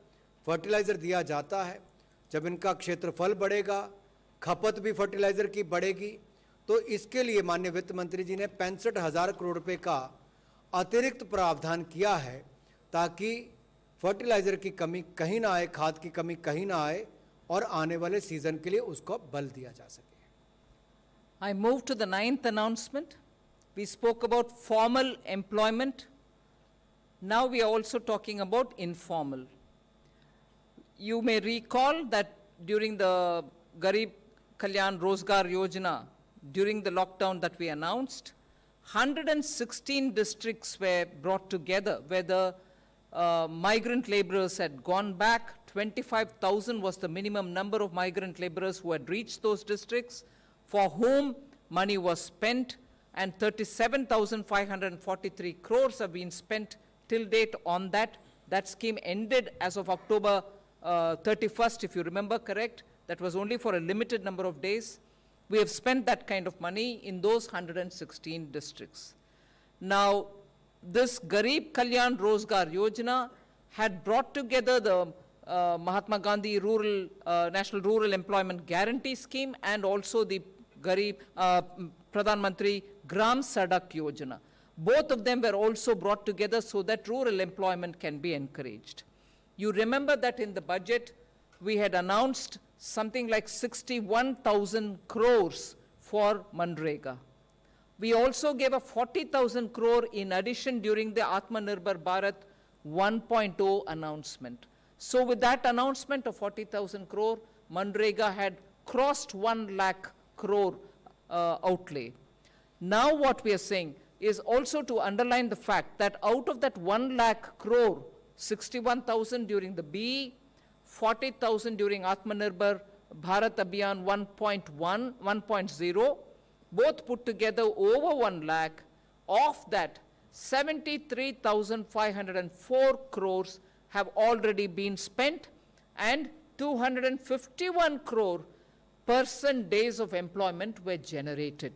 फर्टिलाइज़र दिया जाता है। जब इनका क्षेत्रफल बढ़ेगा, खपत भी फर्टिलाइज़र की बढ़ेगी, तो इसके लिए माननीय वित्त मंत्री जी ने 65,000 करोड़ रुपए का अतिरिक्त प्रावधान किया है, ताकि फर्टिलाइज़र की कमी कहीं ना आए, खाद की कमी कहीं ना आए, और आने वाले सीजन के लिए उसको बल दिया जा सके। I move to the 9th announcement. We spoke about formal employment. Now we are also talking about informal. You may recall that during the Garib Kalyan Rozgar Yojana, during the lockdown that we announced, 116 districts were brought together where the migrant laborers had gone back. 25,000 was the minimum number of migrant laborers who had reached those districts, for whom money was spent, and 37,543 crores have been spent till date on that. That scheme ended as of October 31st, if you remember correct. That was only for a limited number of days. We have spent that kind of money in those 116 districts. Now, this Garib Kalyan Rozgar Yojana had brought together the Mahatma Gandhi National Rural Employment Guarantee Scheme and also the Garib Pradhan Mantri Gram Sadak Yojana. Both of them were also brought together so that rural employment can be encouraged. You remember that in the budget, we had announced something like 61,000 crores for Manrega. We also gave a 40,000 crore in addition during the Atmanirbhar Bharat 1.0 announcement. So with that announcement of 40,000 crore, Manrega had crossed 1 lakh crore outlay. Now what we are saying is also to underline the fact that out of that 1 lakh crore, 61,000 during the BE, 40,000 during Atmanirbhar Bharat Abhiyan 1.0, both put together over 1 lakh. Of that, 73,504 crores have already been spent, and 251 crore person days of employment were generated.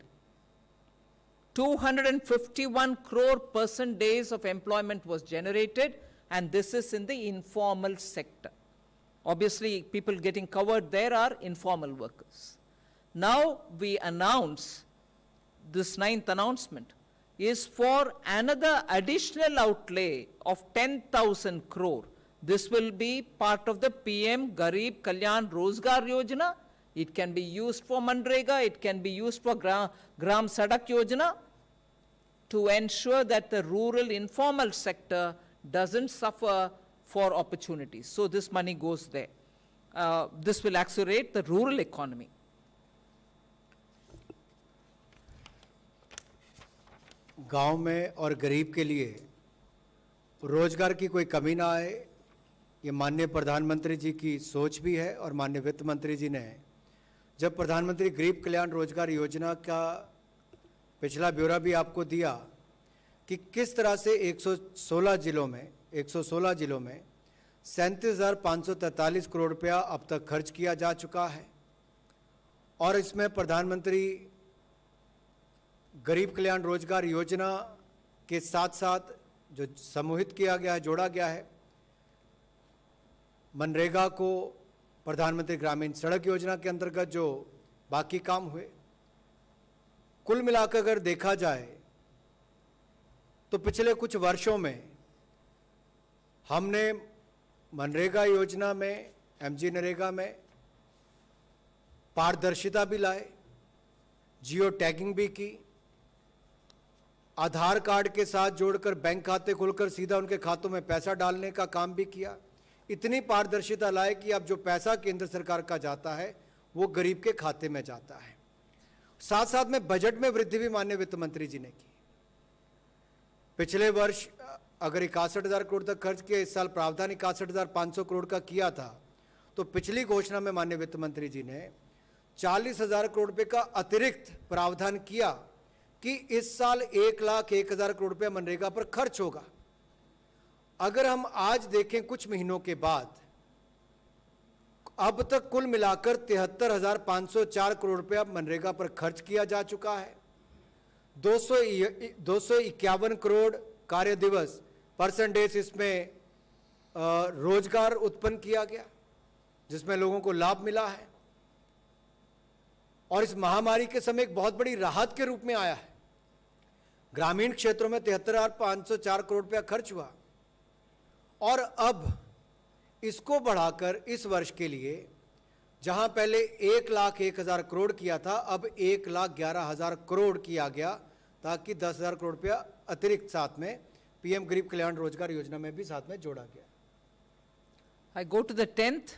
251 crore person days of employment was generated, and this is in the informal sector. Obviously, people getting covered there are informal workers. Now we announce, this 9th announcement is for another additional outlay of 10,000 crore. This will be part of the PM Garib Kalyan Rozgar Yojana. It can be used for Manrega, it can be used for Gram Sadak Yojana to ensure that the rural informal sector doesn't suffer for opportunities. So this money goes there. This will accelerate the rural economy. गांव में और गरीब के लिए रोजगार की कोई कमी ना आए, ये माननीय प्रधानमंत्री जी की सोच भी है। और माननीय वित्त मंत्री जी ने जब प्रधानमंत्री गरीब कल्याण रोजगार योजना का पिछला ब्यौरा भी आपको दिया कि किस तरह से 116 जिलों में 37,543 करोड़ रुपया अब तक खर्च किया जा चुका है। और इसमें प्रधानमंत्री गरीब कल्याण रोजगार योजना के साथ साथ जो समूहित किया गया है, जोड़ा गया है, मनरेगा को प्रधानमंत्री ग्रामीण सड़क योजना के अंतर्गत जो बाकी काम हुए, कुल मिलाकर अगर देखा जाए तो पिछले कुछ वर्षों में हमने मनरेगा योजना में, एमजी नरेगा में पारदर्शिता भी लाए, जियो टैगिंग भी की, आधार कार्ड के साथ जोड़कर बैंक खाते खोलकर सीधा उनके खातों में पैसा डालने का काम भी किया। इतनी पारदर्शिता लाए कि अब जो पैसा केंद्र सरकार का जाता है वो गरीब के खाते में जाता है। साथ साथ में बजट में वृद्धि भी माननीय वित्त मंत्री जी ने की। पिछले वर्ष अगर 61,000 करोड़ तक खर्च किया, इस साल प्रावधान 61,500 करोड़ का किया था, तो पिछली घोषणा में माननीय वित्त मंत्री जी ने 40,000 करोड़ रुपए का अतिरिक्त प्रावधान किया कि इस साल 1,01,000 करोड़ रुपया मनरेगा पर खर्च होगा। अगर हम आज देखें कुछ महीनों के बाद, अब तक कुल मिलाकर 73,504 करोड़ रुपया मनरेगा पर खर्च किया जा चुका है। 251 करोड़ कार्य दिवस परसेंटेज इसमें रोजगार उत्पन्न किया गया, जिसमें लोगों को लाभ मिला है और इस महामारी के समय एक बहुत बड़ी राहत के रूप में आया है। ग्रामीण क्षेत्रों में 73,504 करोड़ रुपया खर्च हुआ और अब इसको बढ़ाकर इस वर्ष के लिए जहां पहले 1,01,000 करोड़ किया था, अब 1,11,000 करोड़ किया गया, ताकि 10,000 करोड़ रुपया अतिरिक्त साथ में पीएम गरीब कल्याण रोजगार योजना में भी साथ में जोड़ा गया। I go to the 10th,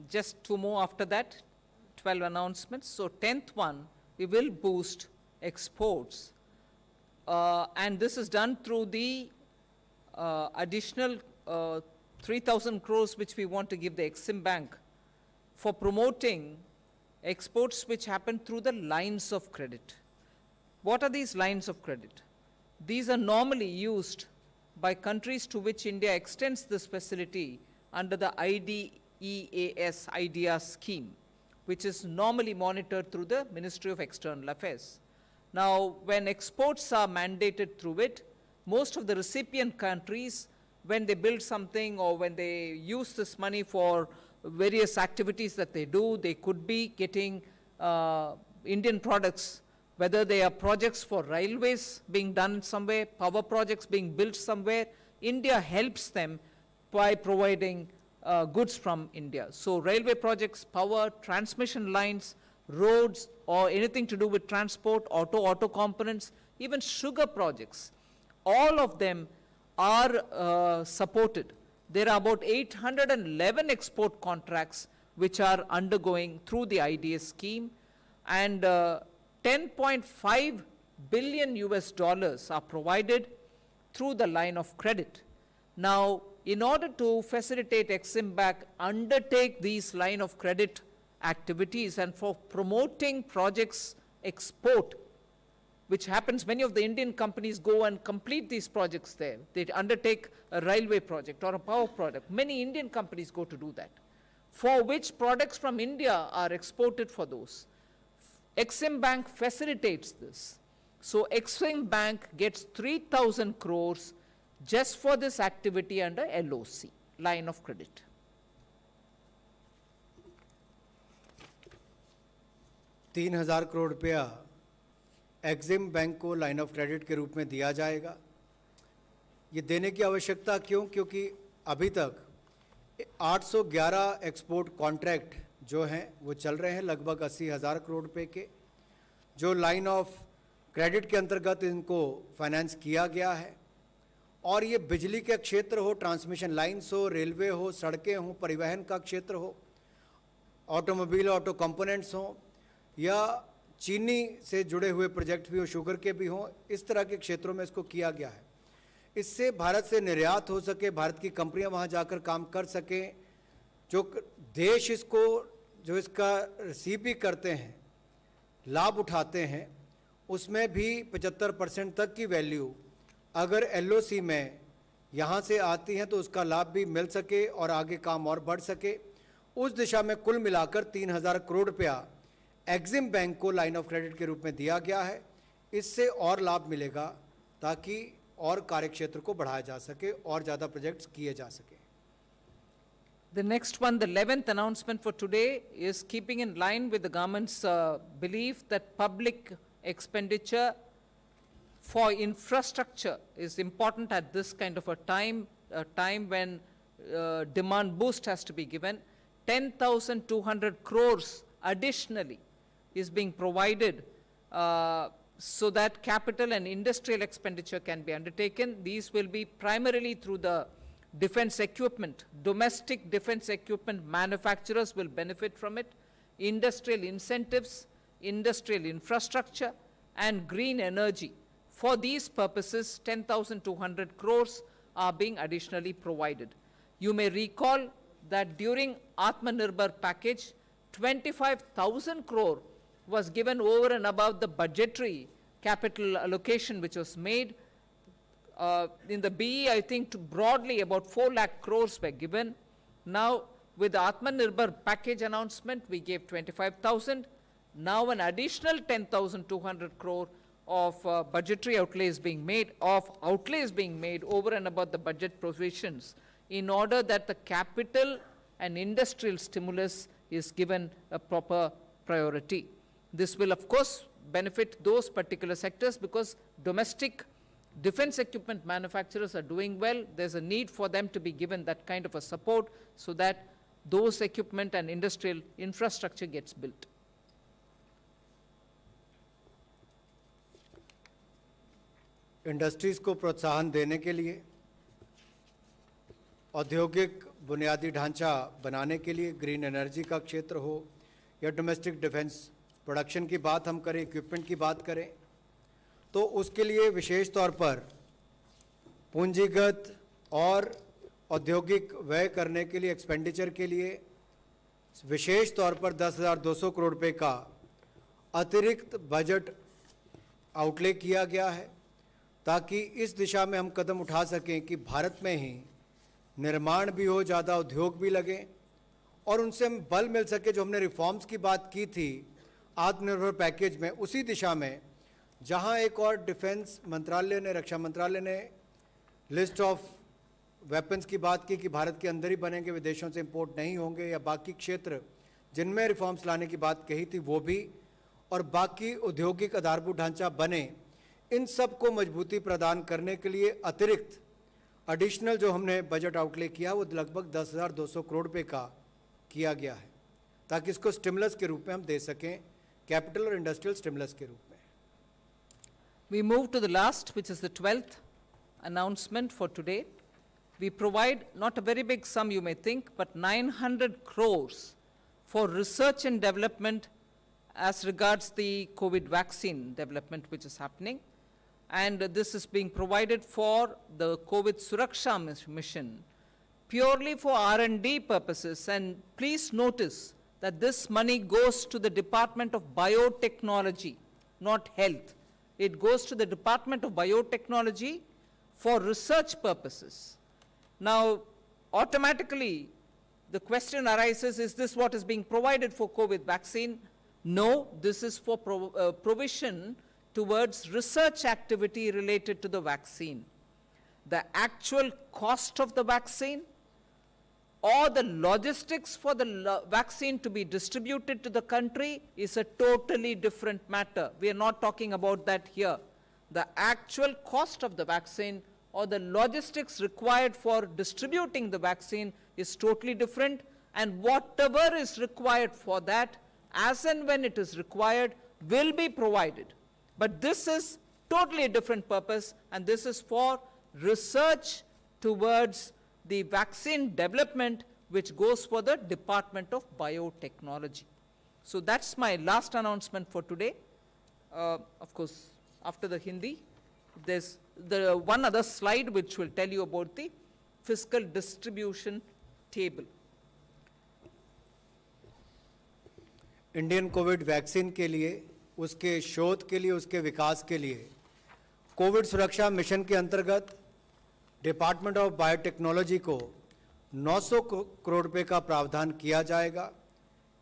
just two more after that, 12 announcements. So 10th one, we will boost exports. And this is done through the additional 3,000 crores which we want to give the Exim Bank for promoting exports which happen through the lines of credit. What are these lines of credit? These are normally used by countries to which India extends this facility under the IDEA scheme, which is normally monitored through the Ministry of External Affairs. Now, when exports are mandated through it, most of the recipient countries, when they build something or when they use this money for various activities that they do, they could be getting Indian products, whether they are projects for railways being done somewhere, power projects being built somewhere. India helps them by providing goods from India. So railway projects, power, transmission lines, roads, or anything to do with transport, auto components, even sugar projects, all of them are supported. There are about 811 export contracts which are undergoing through the IDA scheme, and 10.5 billion US dollars are provided through the line of credit. Now, in order to facilitate Exim Bank undertake these line of credit activities and for promoting projects export, which happens, many of the Indian companies go and complete these projects there. They undertake a railway project or a power project. Many Indian companies go to do that. for which products from India are exported for those. Exim Bank facilitates this. So Exim Bank gets 3,000 crores just for this activity under LOC, line of credit. ₹3,000 crore रुपया Exim bank को line of credit के रूप में दिया जाएगा। ये देने की आवश्यकता क्यों? क्योंकि अभी तक 811 एक्सपोर्ट कॉन्ट्रैक्ट जो हैं वो चल रहे हैं, लगभग 80,000 करोड़ रुपए के, जो लाइन ऑफ क्रेडिट के अंतर्गत इनको फाइनेंस किया गया है। और ये बिजली के क्षेत्र हो, ट्रांसमिशन लाइन्स हो, रेलवे हो, सड़कें हो, परिवहन का क्षेत्र हो, ऑटोमोबाइल ऑटो कंपोनेंट्स हो, या चीनी से जुड़े हुए प्रोजेक्ट भी हो, शुगर के भी हों, इस तरह के क्षेत्रों में इसको किया गया है। इससे भारत से निर्यात हो सके, भारत की कंपनियां वहां जाकर काम कर सकें, जो देश इसको जो इसका रिसीव भी करते हैं, लाभ उठाते हैं, उसमें भी 75% तक की वैल्यू अगर LOC में यहाँ से आती हैं तो उसका लाभ भी मिल सके और आगे काम और बढ़ सके। उस दिशा में कुल मिलाकर 3,000 करोड़ रुपया एक्सिम बैंक को लाइन ऑफ क्रेडिट के रूप में दिया गया है। इससे और लाभ मिलेगा ताकि और कार्यक्षेत्र को बढ़ाया जा सके और ज़्यादा प्रोजेक्ट्स किए जा सके। The next one, the 11th announcement for today, is keeping in line with the government's belief that public expenditure for infrastructure is important at this kind of a time when demand boost has to be given. 10,200 crores additionally is being provided so that capital and industrial expenditure can be undertaken. These will be primarily through the defense equipment. Domestic defense equipment manufacturers will benefit from it. Industrial incentives, industrial infrastructure, and green energy. For these purposes, 10,200 crores are being additionally provided. You may recall that during Atmanirbhar package, 25,000 crore was given over and above the budgetary capital allocation which was made. In the BE, I think broadly about 4 lakh crores were given. Now, with the Atmanirbhar package announcement, we gave 25,000. Now an additional 10,200 crore of budgetary outlays being made, over and above the budget provisions, in order that the capital and industrial stimulus is given a proper priority. This will, of course, benefit those particular sectors because domestic defense equipment manufacturers are doing well. There's a need for them to be given that kind of a support so that those equipment and industrial infrastructure gets built. Industries को प्रोत्साहन देने के लिए, औद्योगिक बुनियादी ढांचा बनाने के लिए, ग्रीन एनर्जी का क्षेत्र हो या डोमेस्टिक डिफेंस प्रोडक्शन की बात हम करें, इक्विपमेंट की बात करें, तो उसके लिए विशेष तौर पर पूंजीगत और औद्योगिक व्यय करने के लिए, एक्सपेंडिचर के लिए विशेष तौर पर 10,200 करोड़ रुपए का अतिरिक्त बजट आउटले किया गया है, ताकि इस दिशा में हम कदम उठा सकें कि भारत में ही निर्माण भी हो, ज़्यादा उद्योग भी लगे और उनसे हम बल मिल सके। जो हमने रिफॉर्म्स की बात की थी आत्मनिर्भर पैकेज में, उसी दिशा में जहां एक और डिफेंस मंत्रालय ने, रक्षा मंत्रालय ने लिस्ट ऑफ वेपन्स की बात की कि भारत के अंदर ही बनेंगे, विदेशों से इंपोर्ट नहीं होंगे, या बाकी क्षेत्र जिनमें रिफॉर्म्स लाने की बात कही थी वो भी, और बाकी औद्योगिक आधारभूत ढांचा बने, इन सब को मजबूती प्रदान करने के लिए अतिरिक्त एडिशनल जो हमने बजट आउटले किया वो लगभग 10,200 करोड़ रुपए का किया गया है, ताकि इसको स्टिमुलस के रूप में हम दे सकें, कैपिटल और इंडस्ट्रियल स्टिमुलस के रूप में। We move to the last, which is the 12th announcement for today. We provide not a very big sum, you may think, but 900 crores for research and development as regards the COVID vaccine development which is happening. And this is being provided for the COVID Suraksha mission, purely for R&D purposes. And please notice that this money goes to the Department of Biotechnology, not health. It goes to the Department of Biotechnology for research purposes. Now, automatically, the question arises, is this what is being provided for COVID vaccine? No, this is for provision towards research activity related to the vaccine. The actual cost of the vaccine or the logistics for the vaccine to be distributed to the country is a totally different matter. We are not talking about that here. The actual cost of the vaccine or the logistics required for distributing the vaccine is totally different, and whatever is required for that, as and when it is required, will be provided. But this is totally a different purpose, and this is for research towards the vaccine development, which goes for the Department of Biotechnology. So that's my last announcement for today. Of course, after the Hindi, there's the one other slide which will tell you about the fiscal distribution table. Indian Covid vaccine के लिए, उसके शोध के लिए, उसके विकास के लिए Covid सुरक्षा मिशन के अंतर्गत डिपार्टमेंट ऑफ बायोटेक्नोलॉजी को 900 करोड़ रुपए का प्रावधान किया जाएगा।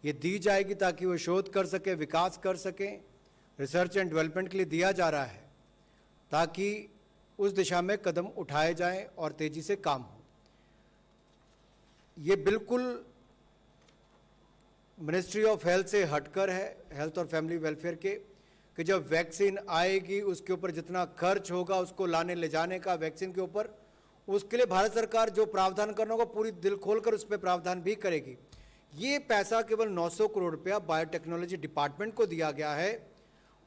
ये दी जाएगी ताकि वो शोध कर सके, विकास कर सके, रिसर्च एंड डेवलपमेंट के लिए दिया जा रहा है ताकि उस दिशा में कदम उठाए जाएं और तेजी से काम हो। ये बिल्कुल मिनिस्ट्री ऑफ हेल्थ से हटकर है, हेल्थ और फैमिली वेलफेयर के, कि जब वैक्सीन आएगी उसके ऊपर जितना खर्च होगा उसको लाने ले जाने का वैक्सीन के ऊपर, उसके लिए भारत सरकार जो प्रावधान करना होगा पूरी दिल खोलकर उस पर प्रावधान भी करेगी। ये पैसा केवल 900 करोड़ रुपया बायोटेक्नोलॉजी डिपार्टमेंट को दिया गया है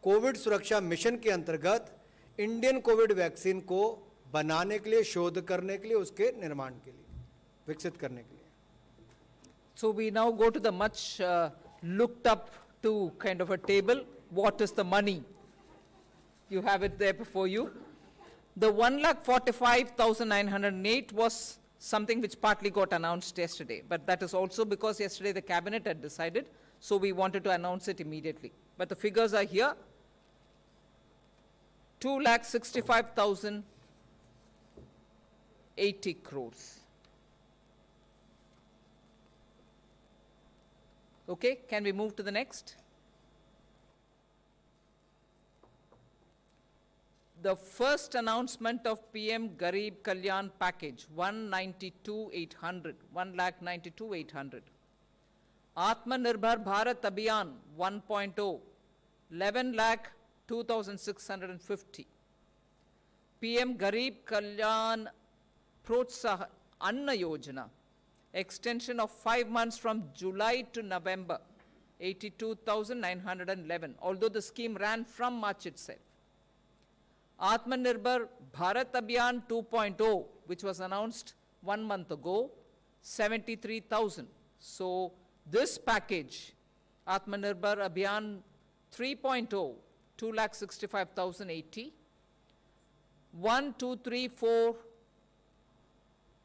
कोविड सुरक्षा मिशन के अंतर्गत इंडियन कोविड वैक्सीन को बनाने के लिए, शोध करने के लिए, उसके निर्माण के लिए, विकसित करने के लिए। So we now go to the much looked up to kind of a table. What is the money? You have it there before you. The 1,45,908 was something which partly got announced yesterday, but that is also because yesterday the cabinet had decided, so we wanted to announce it immediately. But the figures are here. 2,65,080 crores. Okay, can we move to the next? The first announcement of PM Garib Kalyan package, 192,800, 1,92,800. Atmanirbhar Bharat Abhiyan 1.0, 11,02,650. PM Garib Kalyan Protsahan Anna Yojana, extension of 5 months from July to November, 82,911, although the scheme ran from March itself. Atmanirbhar Bharat Abhiyan 2.0, which was announced 1 month ago, 73,000. So this package, Atmanirbhar Abhiyan 3.0, 2,65,080. 1, 2, 3, 4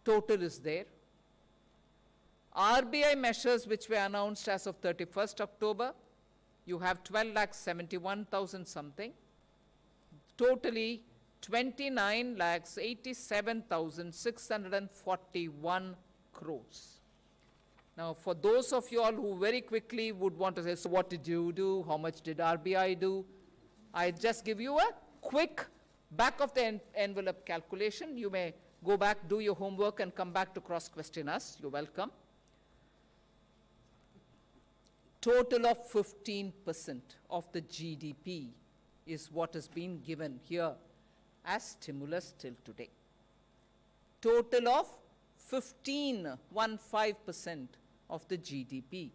total is there. RBI measures which were announced as of 31st October, you have 12,71,000 something. Totally 29,87,641 crores. Now, for those of you all who very quickly would want to say, so what did you do? How much did RBI do? I just give you a quick back of the envelope calculation. You may go back, do your homework, and come back to cross-question us. You're welcome. Total of 15% of the GDP is what has been given here as stimulus till today. Total of 15% of the GDP.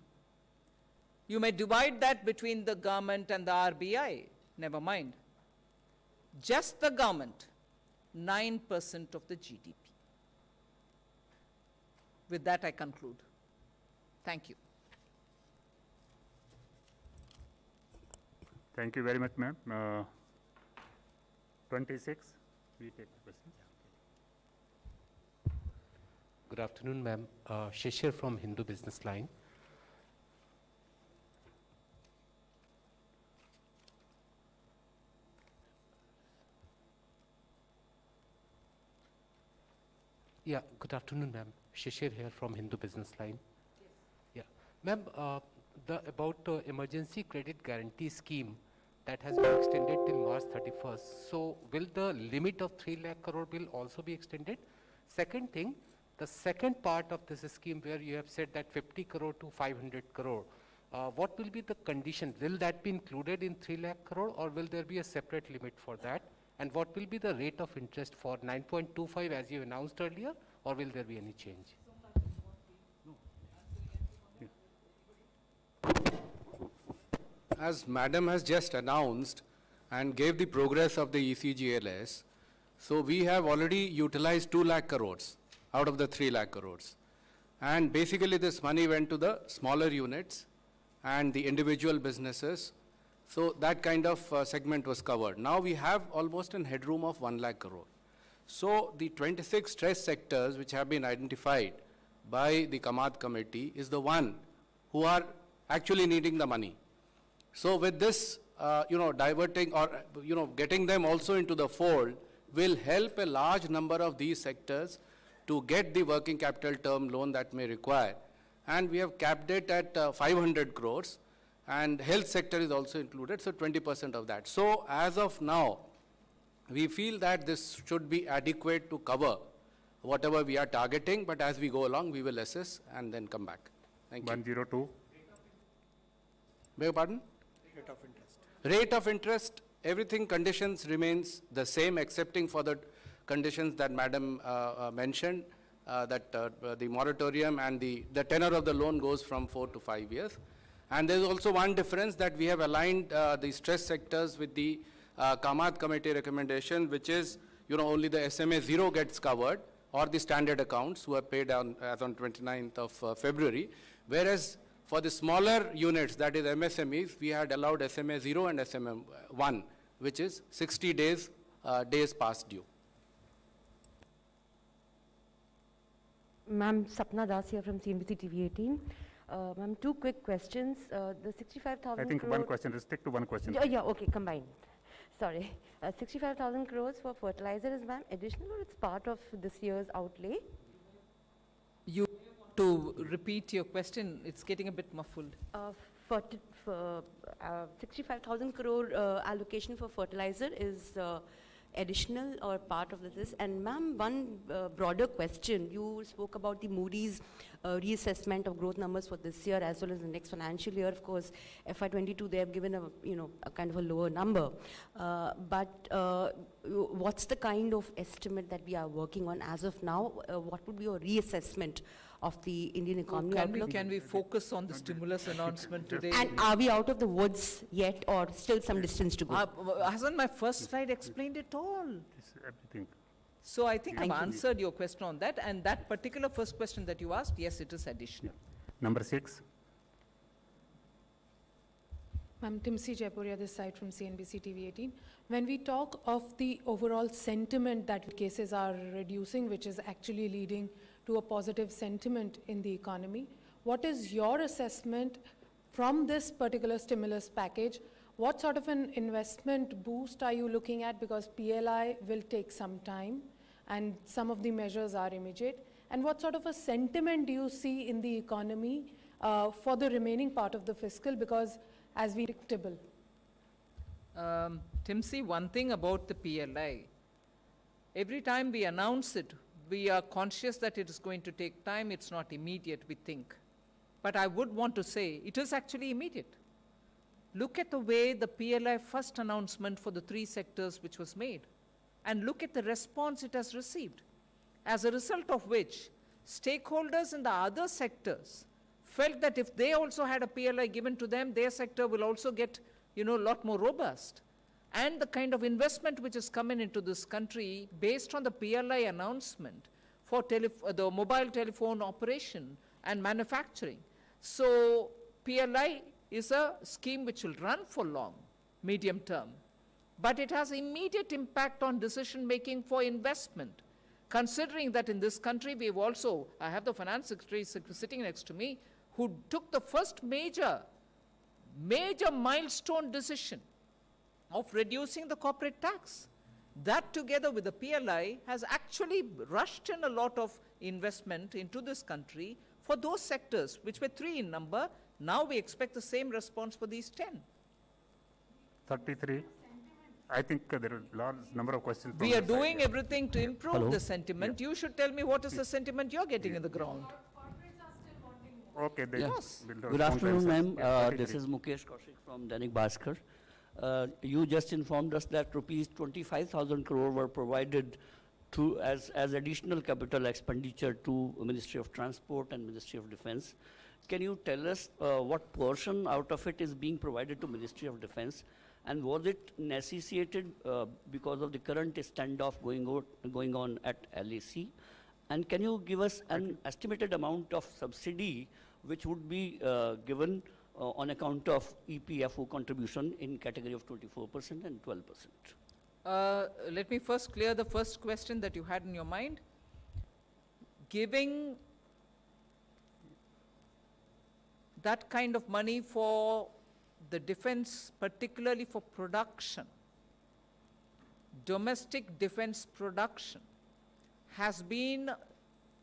You may divide that between the government and the RBI, never mind. Just the government, 9% of the GDP. With that, I conclude. Thank you. Thank you very much, ma'am. 26, we take the question. Good afternoon, ma'am. Shishir from Hindu Business Line. Yeah, good afternoon, ma'am. Shishir here from Hindu Business Line. Ma'am, about emergency credit guarantee scheme that has been extended till March 31st. So will the limit of 3 lakh crore will also be extended? Second thing, the second part of this scheme where you have said that 50 crore to 500 crore, what will be the condition? Will that be included in 3 lakh crore or will there be a separate limit for that? And what will be the rate of interest for 9.25 as you announced earlier, or will there be any change? As Madam has just announced and gave the progress of the ECGLS, so we have already utilized 2 lakh crores out of the 3 lakh crores. And basically this money went to the smaller units and the individual businesses. So that kind of segment was covered. Now we have almost a headroom of 1 lakh crore. So the 26 stress sectors which have been identified by the Kamath committee is the one who are actually needing the money. So with this, diverting or, getting them also into the fold will help a large number of these sectors to get the working capital term loan that may require. And we have capped it at 500 crores and health sector is also included, so 20% of that. So as of now, we feel that this should be adequate to cover whatever we are targeting, but as we go along, we will assess and then come back. Thank you. 102. Beg your pardon? Rate of interest. Rate of interest, everything conditions remains the same excepting for the conditions that Madam mentioned, that the moratorium and the tenor of the loan goes from 4 to 5 years. And there's also one difference that we have aligned the stress sectors with the Kamath committee recommendation, which is, only the SMA 0 gets covered or the standard accounts who are paid on, as on 29th of February, whereas for the smaller units, that is MSMEs, we had allowed SMA 0 and SMA 1, which is 60 days past due. Ma'am, Sapna Das here from CNBC TV 18. Ma'am, 2 quick questions. The 65,000 I think crore. one question, restrict to one question. Yeah, okay, combined. Sorry. 65,000 crores for fertilizer is, ma'am, additional or it's part of this year's outlay? You to repeat your question, it's getting a bit muffled. For 65,000 crore allocation for fertilizer is additional or part of this? And ma'am, one broader question. You spoke about the Moody's reassessment of growth numbers for this year as well as the next financial year. Of course, FY22 they have given a kind of a lower number. But what's the kind of estimate that we are working on as of now? What would be your reassessment of the Indian economy outlook? Can we focus on the stimulus announcement today? And are we out of the woods yet or still some distance to go? Hasn't my first slide explained it all? It's everything. So I think I've Thank you. answered your question on that, and that particular first question that you asked, yes, it is additional. Number 6. I'm Timsi Jaipuria, this side from CNBC TV 18. When we talk of the overall sentiment that cases are reducing, which is actually leading to a positive sentiment in the economy, what is your assessment from this particular stimulus package? What sort of an investment boost are you looking at? Because PLI will take some time and some of the measures are immediate. And what sort of a sentiment do you see in the economy for the remaining part of the fiscal? Because as we predictable. Timsi, one thing about the PLI, every time we announce it, we are conscious that it is going to take time, it's not immediate, we think. But I would want to say, it is actually immediate. Look at the way the PLI first announcement for the 3 sectors which was made, and look at the response it has received. As a result of which, stakeholders in the other sectors felt that if they also had a PLI given to them, their sector will also get, a lot more robust. And the kind of investment which is coming into this country based on the PLI announcement for the mobile telephone operation and manufacturing. So PLI is a scheme which will run for long, medium term. But it has immediate impact on decision making for investment. Considering that in this country we've also, I have the finance secretary sitting next to me, who took the first major milestone decision of reducing the corporate tax. That together with the PLI has actually rushed in a lot of investment into this country for those sectors, which were 3 in number. Now we expect the same response for these 10. 33. I think there are large number of questions. from We are your side doing here. everything to improve the sentiment. You should tell me what is the sentiment you're getting in the ground. Okay. they Yeah. will Good respond afternoon, themselves. ma'am. Yeah, This 33. is Mukesh Kaushik from Dainik Bhaskar. You just informed us that rupees 25,000 crore were provided to, as additional capital expenditure to Ministry of Transport and Ministry of Defense. Can you tell us what portion out of it is being provided to Ministry of Defense? And was it necessitated because of the current standoff going on at LAC? And can you give us an estimated amount of subsidy which would be given on account of EPFO contribution in category of 24% and 12%? Let me first clear the first question that you had in your mind. Giving that kind of money for the defense, particularly for production, domestic defense production, has been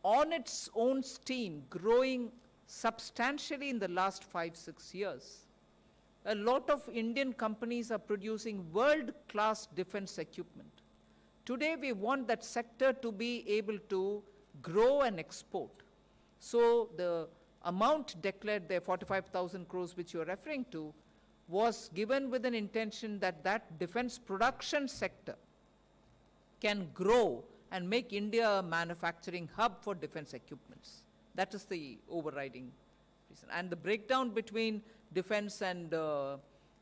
on its own steam, growing substantially in the last 5-6 years. A lot of Indian companies are producing world-class defense equipment. Today, we want that sector to be able to grow and export. So the amount declared there, 45,000 crores, which you're referring to, was given with an intention that that defense production sector can grow and make India a manufacturing hub for defense equipments. That is the overriding reason. And the breakdown between defense and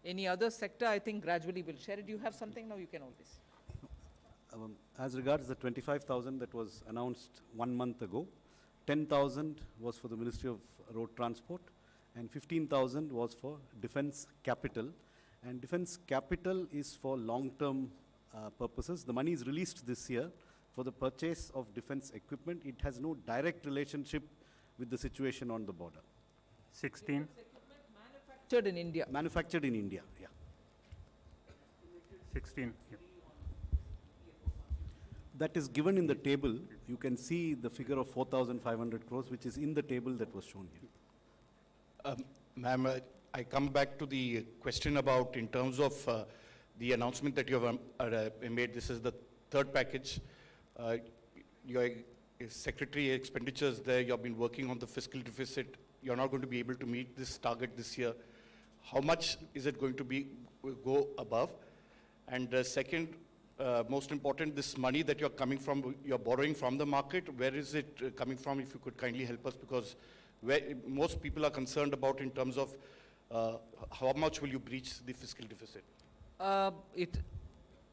any other sector, I think gradually we'll share it. Do you have something? No, you can always. As regards the 25,000 that was announced 1 month ago, 10,000 was for the Ministry of Road Transport and 15,000 was for Defence Capital. And Defence Capital is for long-term purposes. The money is released this year for the purchase of defense equipment. It has no direct relationship with the situation on the border. 16. Manufactured in India. Manufactured in India, yeah. 16. Yeah. That is given in the table. You can see the figure of 4,500 crores, which is in the table that was shown here. Ma'am, I come back to the question about in terms of the announcement that you have made. This is the third package. Your secretary expenditures there, you have been working on the fiscal deficit. You're not going to be able to meet this target this year. How much is it going to be go above? And second, most important, this money that you're borrowing from the market, where is it coming from? If you could kindly help us, because most people are concerned about in terms of how much will you breach the fiscal deficit?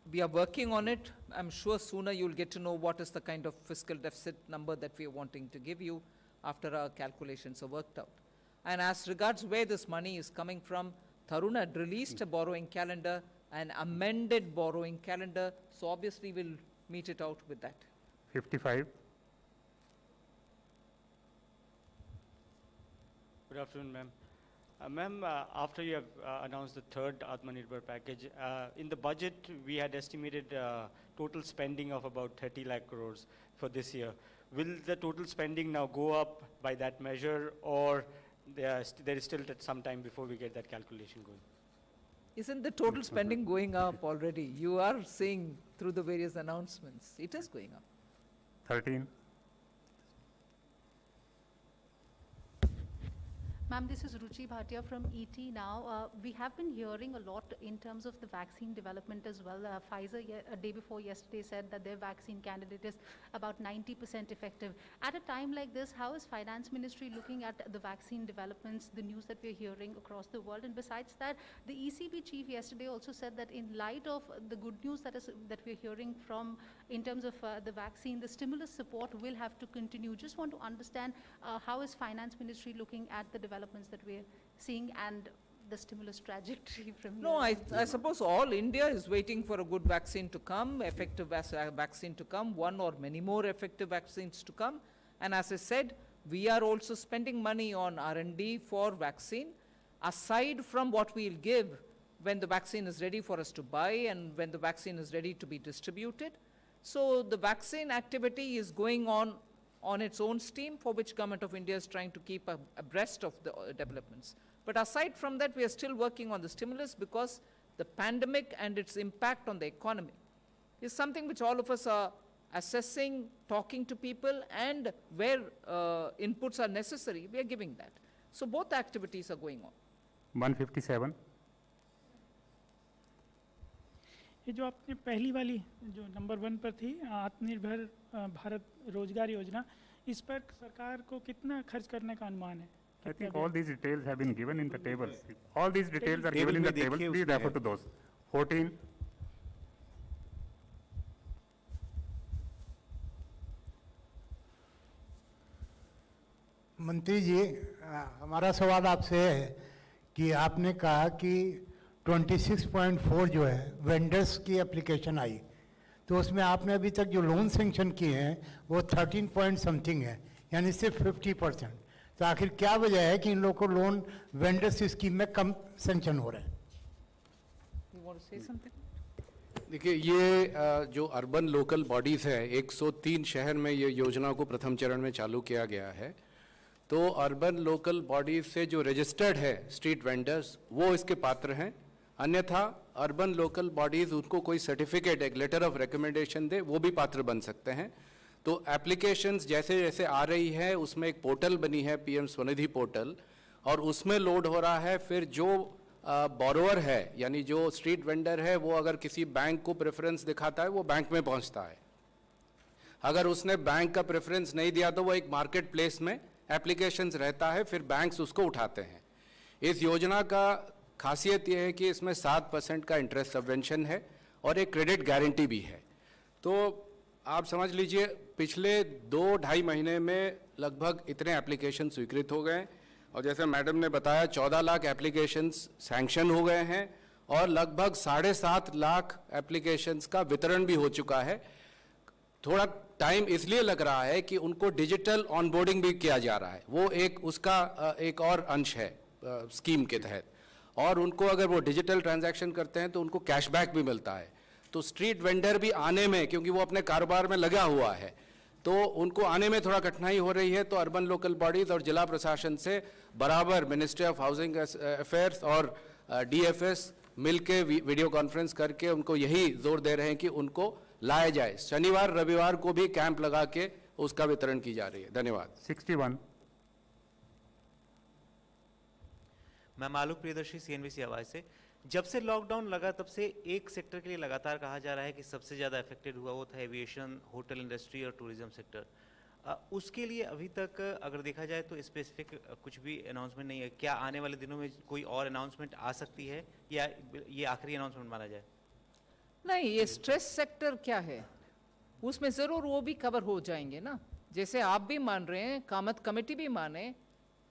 We are working on it. I'm sure sooner you'll get to know what is the kind of fiscal deficit number that we are wanting to give you after our calculations are worked out. And as regards where this money is coming from, Tarun had released a borrowing calendar, an amended borrowing calendar, so obviously we'll meet it out with that. 55. Good afternoon, ma'am. Ma'am, after you have announced the third Atmanirbhar package, in the budget we had estimated total spending of about 30 lakh crores for this year. Will the total spending now go up by that measure, or there is still some time before we get that calculation going? Isn't the total spending going up already? You are seeing through the various announcements. It is going up. 13. Ma'am, this is Ruchi Bhatia from ET now. We have been hearing a lot in terms of the vaccine development as well. Pfizer, a day before yesterday, said that their vaccine candidate is about 90% effective. At a time like this, how is Finance Ministry looking at the vaccine developments, the news that we're hearing across the world? And besides that, the ECB chief yesterday also said that in light of the good news that we're hearing from in terms of the vaccine, the stimulus support will have to continue. Just want to understand how is Finance Ministry looking at the developments that we're seeing and the stimulus trajectory from No, here? I suppose all India is waiting for a good vaccine to come, effective vaccine to come, one or many more effective vaccines to come. And as I said, we are also spending money on R&D for vaccine, aside from what we'll give when the vaccine is ready for us to buy and when the vaccine is ready to be distributed. So the vaccine activity is going on on its own steam, for which Government of India is trying to keep abreast of the developments. But aside from that, we are still working on the stimulus, because the pandemic and its impact on the economy is something which all of us are assessing, talking to people, and where inputs are necessary, we are giving that. So both activities are going on. 157. ये जो आपने पहली वाली जो number 1 पर थी आत्मनिर्भर भारत रोजगार योजना, इस पर सरकार को कितना खर्च करने का अनुमान है? I think all these details have been given in the tables. All these details are given in the table. Please refer to those. 14. मंत्री जी, हमारा सवाल आपसे है कि आपने कहा कि 26.4 जो है वेंडर्स की एप्लीकेशन आई, तो उसमें आपने अभी तक जो लोन सेंक्शन किए हैं वो 13 पॉइंट समथिंग है, यानी सिर्फ 50%। तो आखिर क्या वजह है कि इन लोगों को लोन वेंडर्स की स्कीम में कम सेंक्शन हो रहे हैं? देखिए, ये जो अर्बन लोकल बॉडीज़ है, 103 शहर में ये योजना को प्रथम चरण में चालू किया गया है। तो अर्बन लोकल बॉडीज से जो रजिस्टर्ड है स्ट्रीट वेंडर्स, वो इसके पात्र हैं। अन्यथा अर्बन लोकल बॉडीज उनको कोई सर्टिफिकेट, एक लेटर ऑफ रिकमेंडेशन दे, वो भी पात्र बन सकते हैं। तो एप्लीकेशंस जैसे जैसे आ रही है, उसमें एक पोर्टल बनी है, पीएम स्वनिधि पोर्टल, और उसमें लोड हो रहा है। फिर जो बोरोअर है, यानी जो स्ट्रीट वेंडर है, वो अगर किसी बैंक को प्रेफरेंस दिखाता है, वो बैंक में पहुंचता है। अगर उसने बैंक का प्रेफरेंस नहीं दिया तो वो एक मार्केट प्लेस में एप्लीकेशंस रहता है, फिर बैंक्स उसको उठाते हैं। इस योजना का खासियत यह है कि इसमें 7% का इंटरेस्ट सबवेंशन है और एक क्रेडिट गारंटी भी है। तो आप समझ लीजिए, पिछले 2-2.5 महीने में लगभग इतने एप्लीकेशन स्वीकृत हो गए, और जैसे मैडम ने बताया 14 लाख एप्लीकेशंस सैंक्शन हो गए हैं, और लगभग 7.5 लाख एप्लीकेशंस का वितरण भी हो चुका है। थोड़ा टाइम इसलिए लग रहा है कि उनको डिजिटल ऑनबोर्डिंग भी किया जा रहा है, वो एक उसका एक और अंश है स्कीम के तहत, और उनको अगर वो डिजिटल ट्रांजैक्शन करते हैं तो उनको कैशबैक भी मिलता है। तो स्ट्रीट वेंडर भी आने में, क्योंकि वो अपने कारोबार में लगा हुआ है, तो उनको आने में थोड़ा कठिनाई हो रही है। तो अर्बन लोकल बॉडीज और जिला प्रशासन से बराबर मिनिस्ट्री ऑफ हाउसिंग अफेयर्स और डीएफएस मिलके वीडियो कॉन्फ्रेंस करके उनको यही जोर दे रहे हैं कि उनको लाया जाए। शनिवार रविवार को भी कैंप लगा के उसका वितरण की जा रही है। धन्यवाद। 61। मैं आलोक प्रियदर्शी, सीएनबीसी आवाज से। जब से लॉकडाउन लगा तब से एक सेक्टर के लिए लगातार कहा जा रहा है कि सबसे ज़्यादा अफेक्टेड हुआ वो था एविएशन, होटल इंडस्ट्री और टूरिज्म सेक्टर। उसके लिए अभी तक अगर देखा जाए तो स्पेसिफिक कुछ भी अनाउंसमेंट नहीं है। क्या आने वाले दिनों में कोई और अनाउंसमेंट आ सकती है, या ये आखिरी अनाउंसमेंट माना जाए? नहीं, ये स्ट्रेस सेक्टर क्या है, उसमें जरूर वो भी कवर हो जाएंगे ना। जैसे आप भी मान रहे हैं, कामत कमेटी भी माने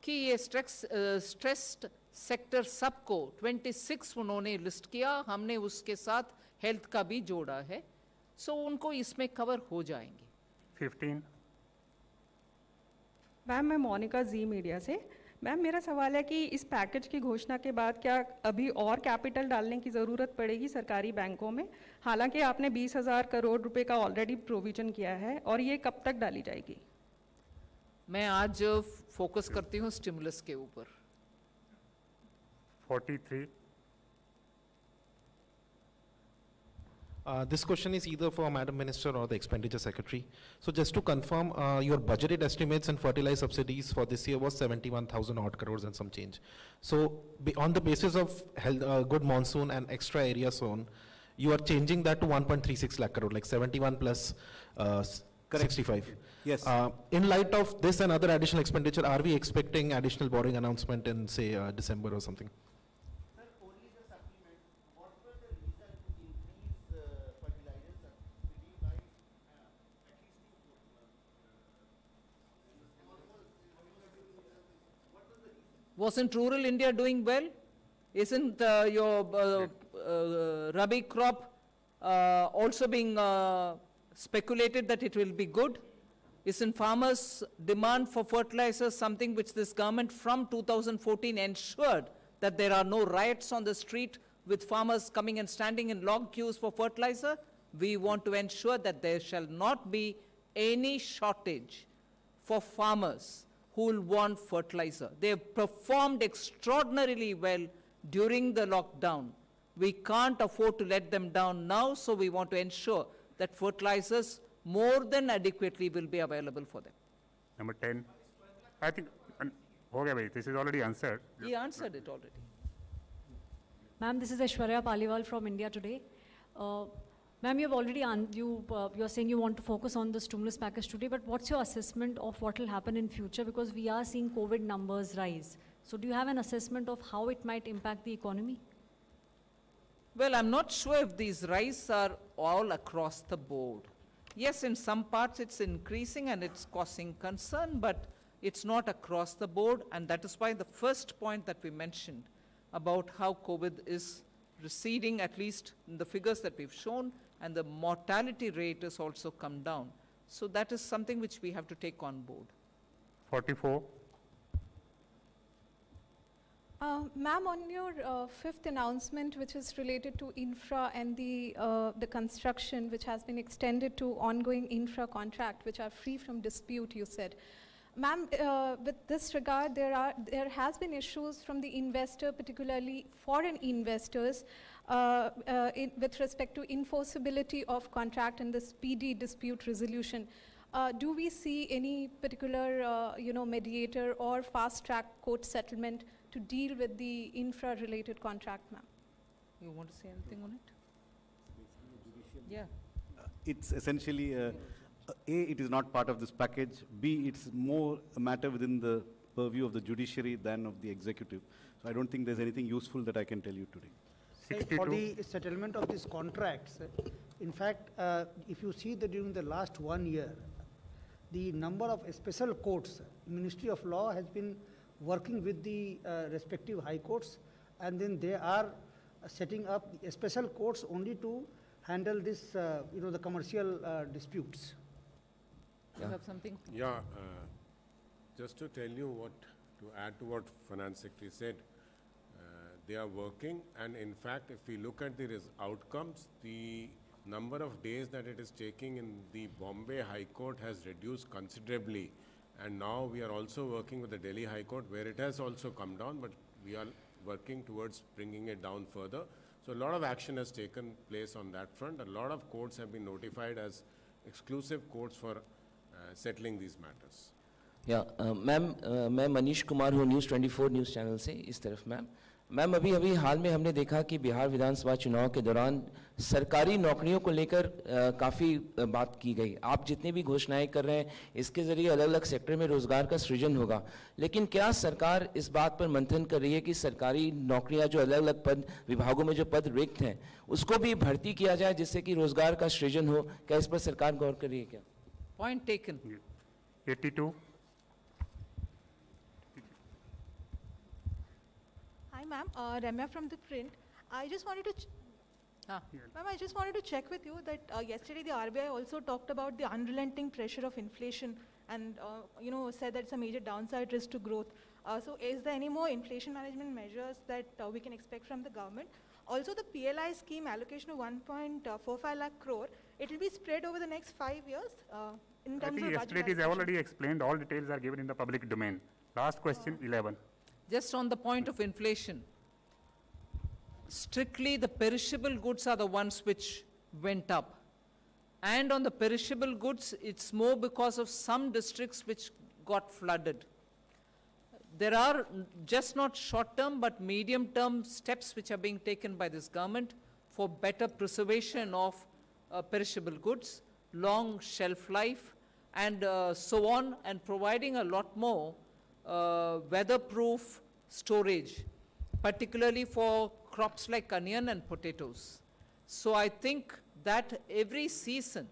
कि ये स्ट्रेस्ड सेक्टर सबको 26 उन्होंने लिस्ट किया, हमने उसके साथ हेल्थ का भी जोड़ा है, सो उनको इसमें कवर हो जाएंगे। 15। मैम, मैं मोनिका जी मीडिया से। मैम, मेरा सवाल है कि इस पैकेज की घोषणा के बाद क्या अभी और कैपिटल डालने की ज़रूरत पड़ेगी सरकारी बैंकों में? हालांकि आपने 20,000 करोड़ रुपए का ऑलरेडी प्रोविजन किया है, और ये कब तक डाली जाएगी? मैं आज फोकस करती हूँ स्टिमुलस के ऊपर। 43। This question is either for Madam Minister or the Expenditure Secretary. So just to confirm, your budgeted estimates and fertilizer subsidies for this year was 71,000 odd crores and some change. So on the basis of good monsoon and extra area sown, you are changing that to 1.36 lakh crore, like 71 plus 65. Yes. In light of this and other additional expenditure, are we expecting additional borrowing announcement in, say, December or something? Wasn't rural India doing well? Isn't your Rabi crop also being speculated that it will be good? Isn't farmers' demand for fertilizers something which this government from 2014 ensured that there are no riots on the street with farmers coming and standing in long queues for fertilizer? We want to ensure that there shall not be any shortage for farmers who will want fertilizer. They have performed extraordinarily well during the lockdown. We can't afford to let them down now, so we want to ensure that fertilizers more than adequately will be available for them. Number 10. I think, okay, bhai, this is already answered. He answered it already. Ma'am, this is Aishwarya Paliwal from India Today. Ma'am, you've already, you're saying you want to focus on the stimulus package today, but what's your assessment of what will happen in future? Because we are seeing COVID numbers rise. So do you have an assessment of how it might impact the economy? Well, I'm not sure if these rises are all across the board. Yes, in some parts it's increasing and it's causing concern, but it's not across the board, and that is why the first point that we mentioned about how COVID is receding, at least in the figures that we've shown, and the mortality rate has also come down. So that is something which we have to take on board. 44. Ma'am, on your fifth announcement, which is related to infra and the construction, which has been extended to ongoing infra contract, which are free from dispute, you said. Ma'am, with this regard, there has been issues from the investor, particularly foreign investors, with respect to enforceability of contract and the speedy dispute resolution. Do we see any particular, mediator or fast-track court settlement to deal with the infra-related contract, ma'am? You want to say anything on it? Yeah. It's essentially, A, it is not part of this package. B, it's more a matter within the purview of the judiciary than of the executive. So I don't think there's anything useful that I can tell you today. For the settlement of these contracts, in fact, if you see that during the last 1 year, the number of special courts, Ministry of Law has been working with the respective high courts, and then they are setting up special courts only to handle this, the commercial disputes. You have something? Yeah, just to tell you to add to what Finance Secretary said, they are working, and in fact, if we look at the outcomes, the number of days that it is taking in the Bombay High Court has reduced considerably. And now we are also working with the Delhi High Court, where it has also come down, but we are working towards bringing it down further. So a lot of action has taken place on that front. A lot of courts have been notified as exclusive courts for settling these matters. या ma'am मैं मनीष कुमार हूँ news 24 news channel से इस तरफ ma'am अभी हाल में हमने देखा कि बिहार विधानसभा चुनाव के दौरान सरकारी नौकरियों को लेकर काफ़ी बात की गई। आप जितनी भी घोषणाएं कर रहे हैं इसके ज़रिए अलग अलग सेक्टर में रोज़गार का सृजन होगा, लेकिन क्या सरकार इस बात पर मंथन कर रही है कि सरकारी नौकरियां जो अलग अलग पद विभागों में जो पद रिक्त हैं उसको भी भर्ती किया जाए जिससे कि रोज़गार का सृजन हो? क्या इस पर सरकार गौर कर रही है क्या? Point taken. 82. Hi, ma'am. Ramya from the print. I just wanted to. Ma'am, I just wanted to check with you that yesterday the RBI also talked about the unrelenting pressure of inflation and said that it's a major downside risk to growth. So, is there any more inflation management measures that we can expect from the government? Also, the PLI scheme allocation of 1.45 lakh crore, it will be spread over the next 5 years in terms I think of yesterday it budget is already explained. All details are given in the public domain. Last question, 11. Just on the point of inflation, strictly the perishable goods are the ones which went up. And on the perishable goods, it's more because of some districts which got flooded. There are just not short-term but medium-term steps which are being taken by this government for better preservation of perishable goods, long shelf life, and so on, and providing a lot more weatherproof storage, particularly for crops like onion and potatoes. So I think that every season,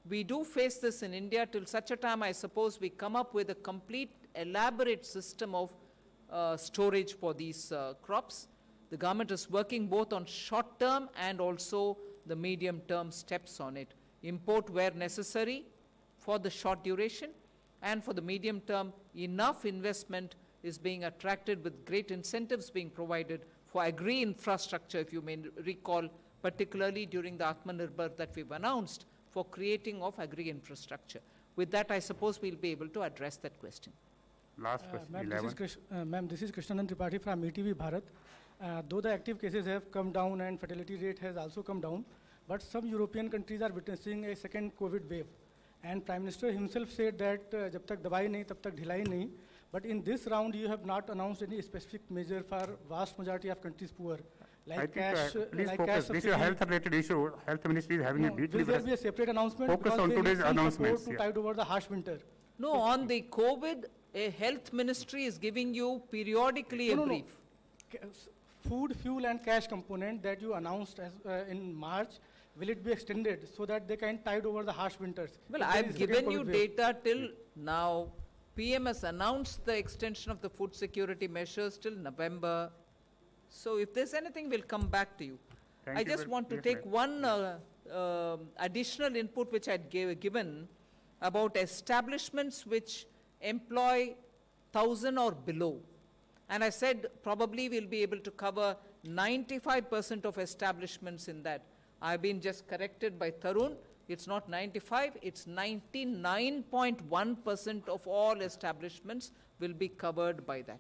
we do face this in India till such a time, I suppose, we come up with a complete elaborate system of storage for these crops. The government is working both on short-term and also the medium-term steps on it. Import where necessary for the short duration, and for the medium term, enough investment is being attracted with great incentives being provided for agri-infrastructure, if you may recall, particularly during the Atmanirbhar that we've announced for creating of agri-infrastructure. With that, I suppose we'll be able to address that question. Last question, Ma'am, 11. Ma'am, this is Krishnanand Tripathi from ETV Bharat. Though the active cases have come down and fatality rate has also come down, but some European countries are witnessing a second COVID wave. And Prime Minister himself said that जब तक दवाई नहीं तब तक ढिलाई नहीं. But in this round, you have not announced any specific measure for vast majority of countries poor. Like I think, cash, please like focus. cash This is a subsidy. health-related issue. Health Ministry is having a weekly. Will there be a separate announcement? Focus Because on they need today's some announcements. support to tide over the harsh winter. No, on the COVID, a health ministry is giving you periodically a No, no, no. brief. Food, fuel and cash component that you announced as, in March, will it be extended so that they can tide over the harsh winters? Well, If there I've is second given you COVID wave. data till now. PM has announced the extension of the food security measures till November. So if there's anything, we'll come back to you. Thank I you just very- want to yes, take ma'am. one additional input which I'd given about establishments which employ 1,000 or below. And I said probably we'll be able to cover 95% of establishments in that. I've been just corrected by Tarun. It's not 95, it's 99.1% of all establishments will be covered by that.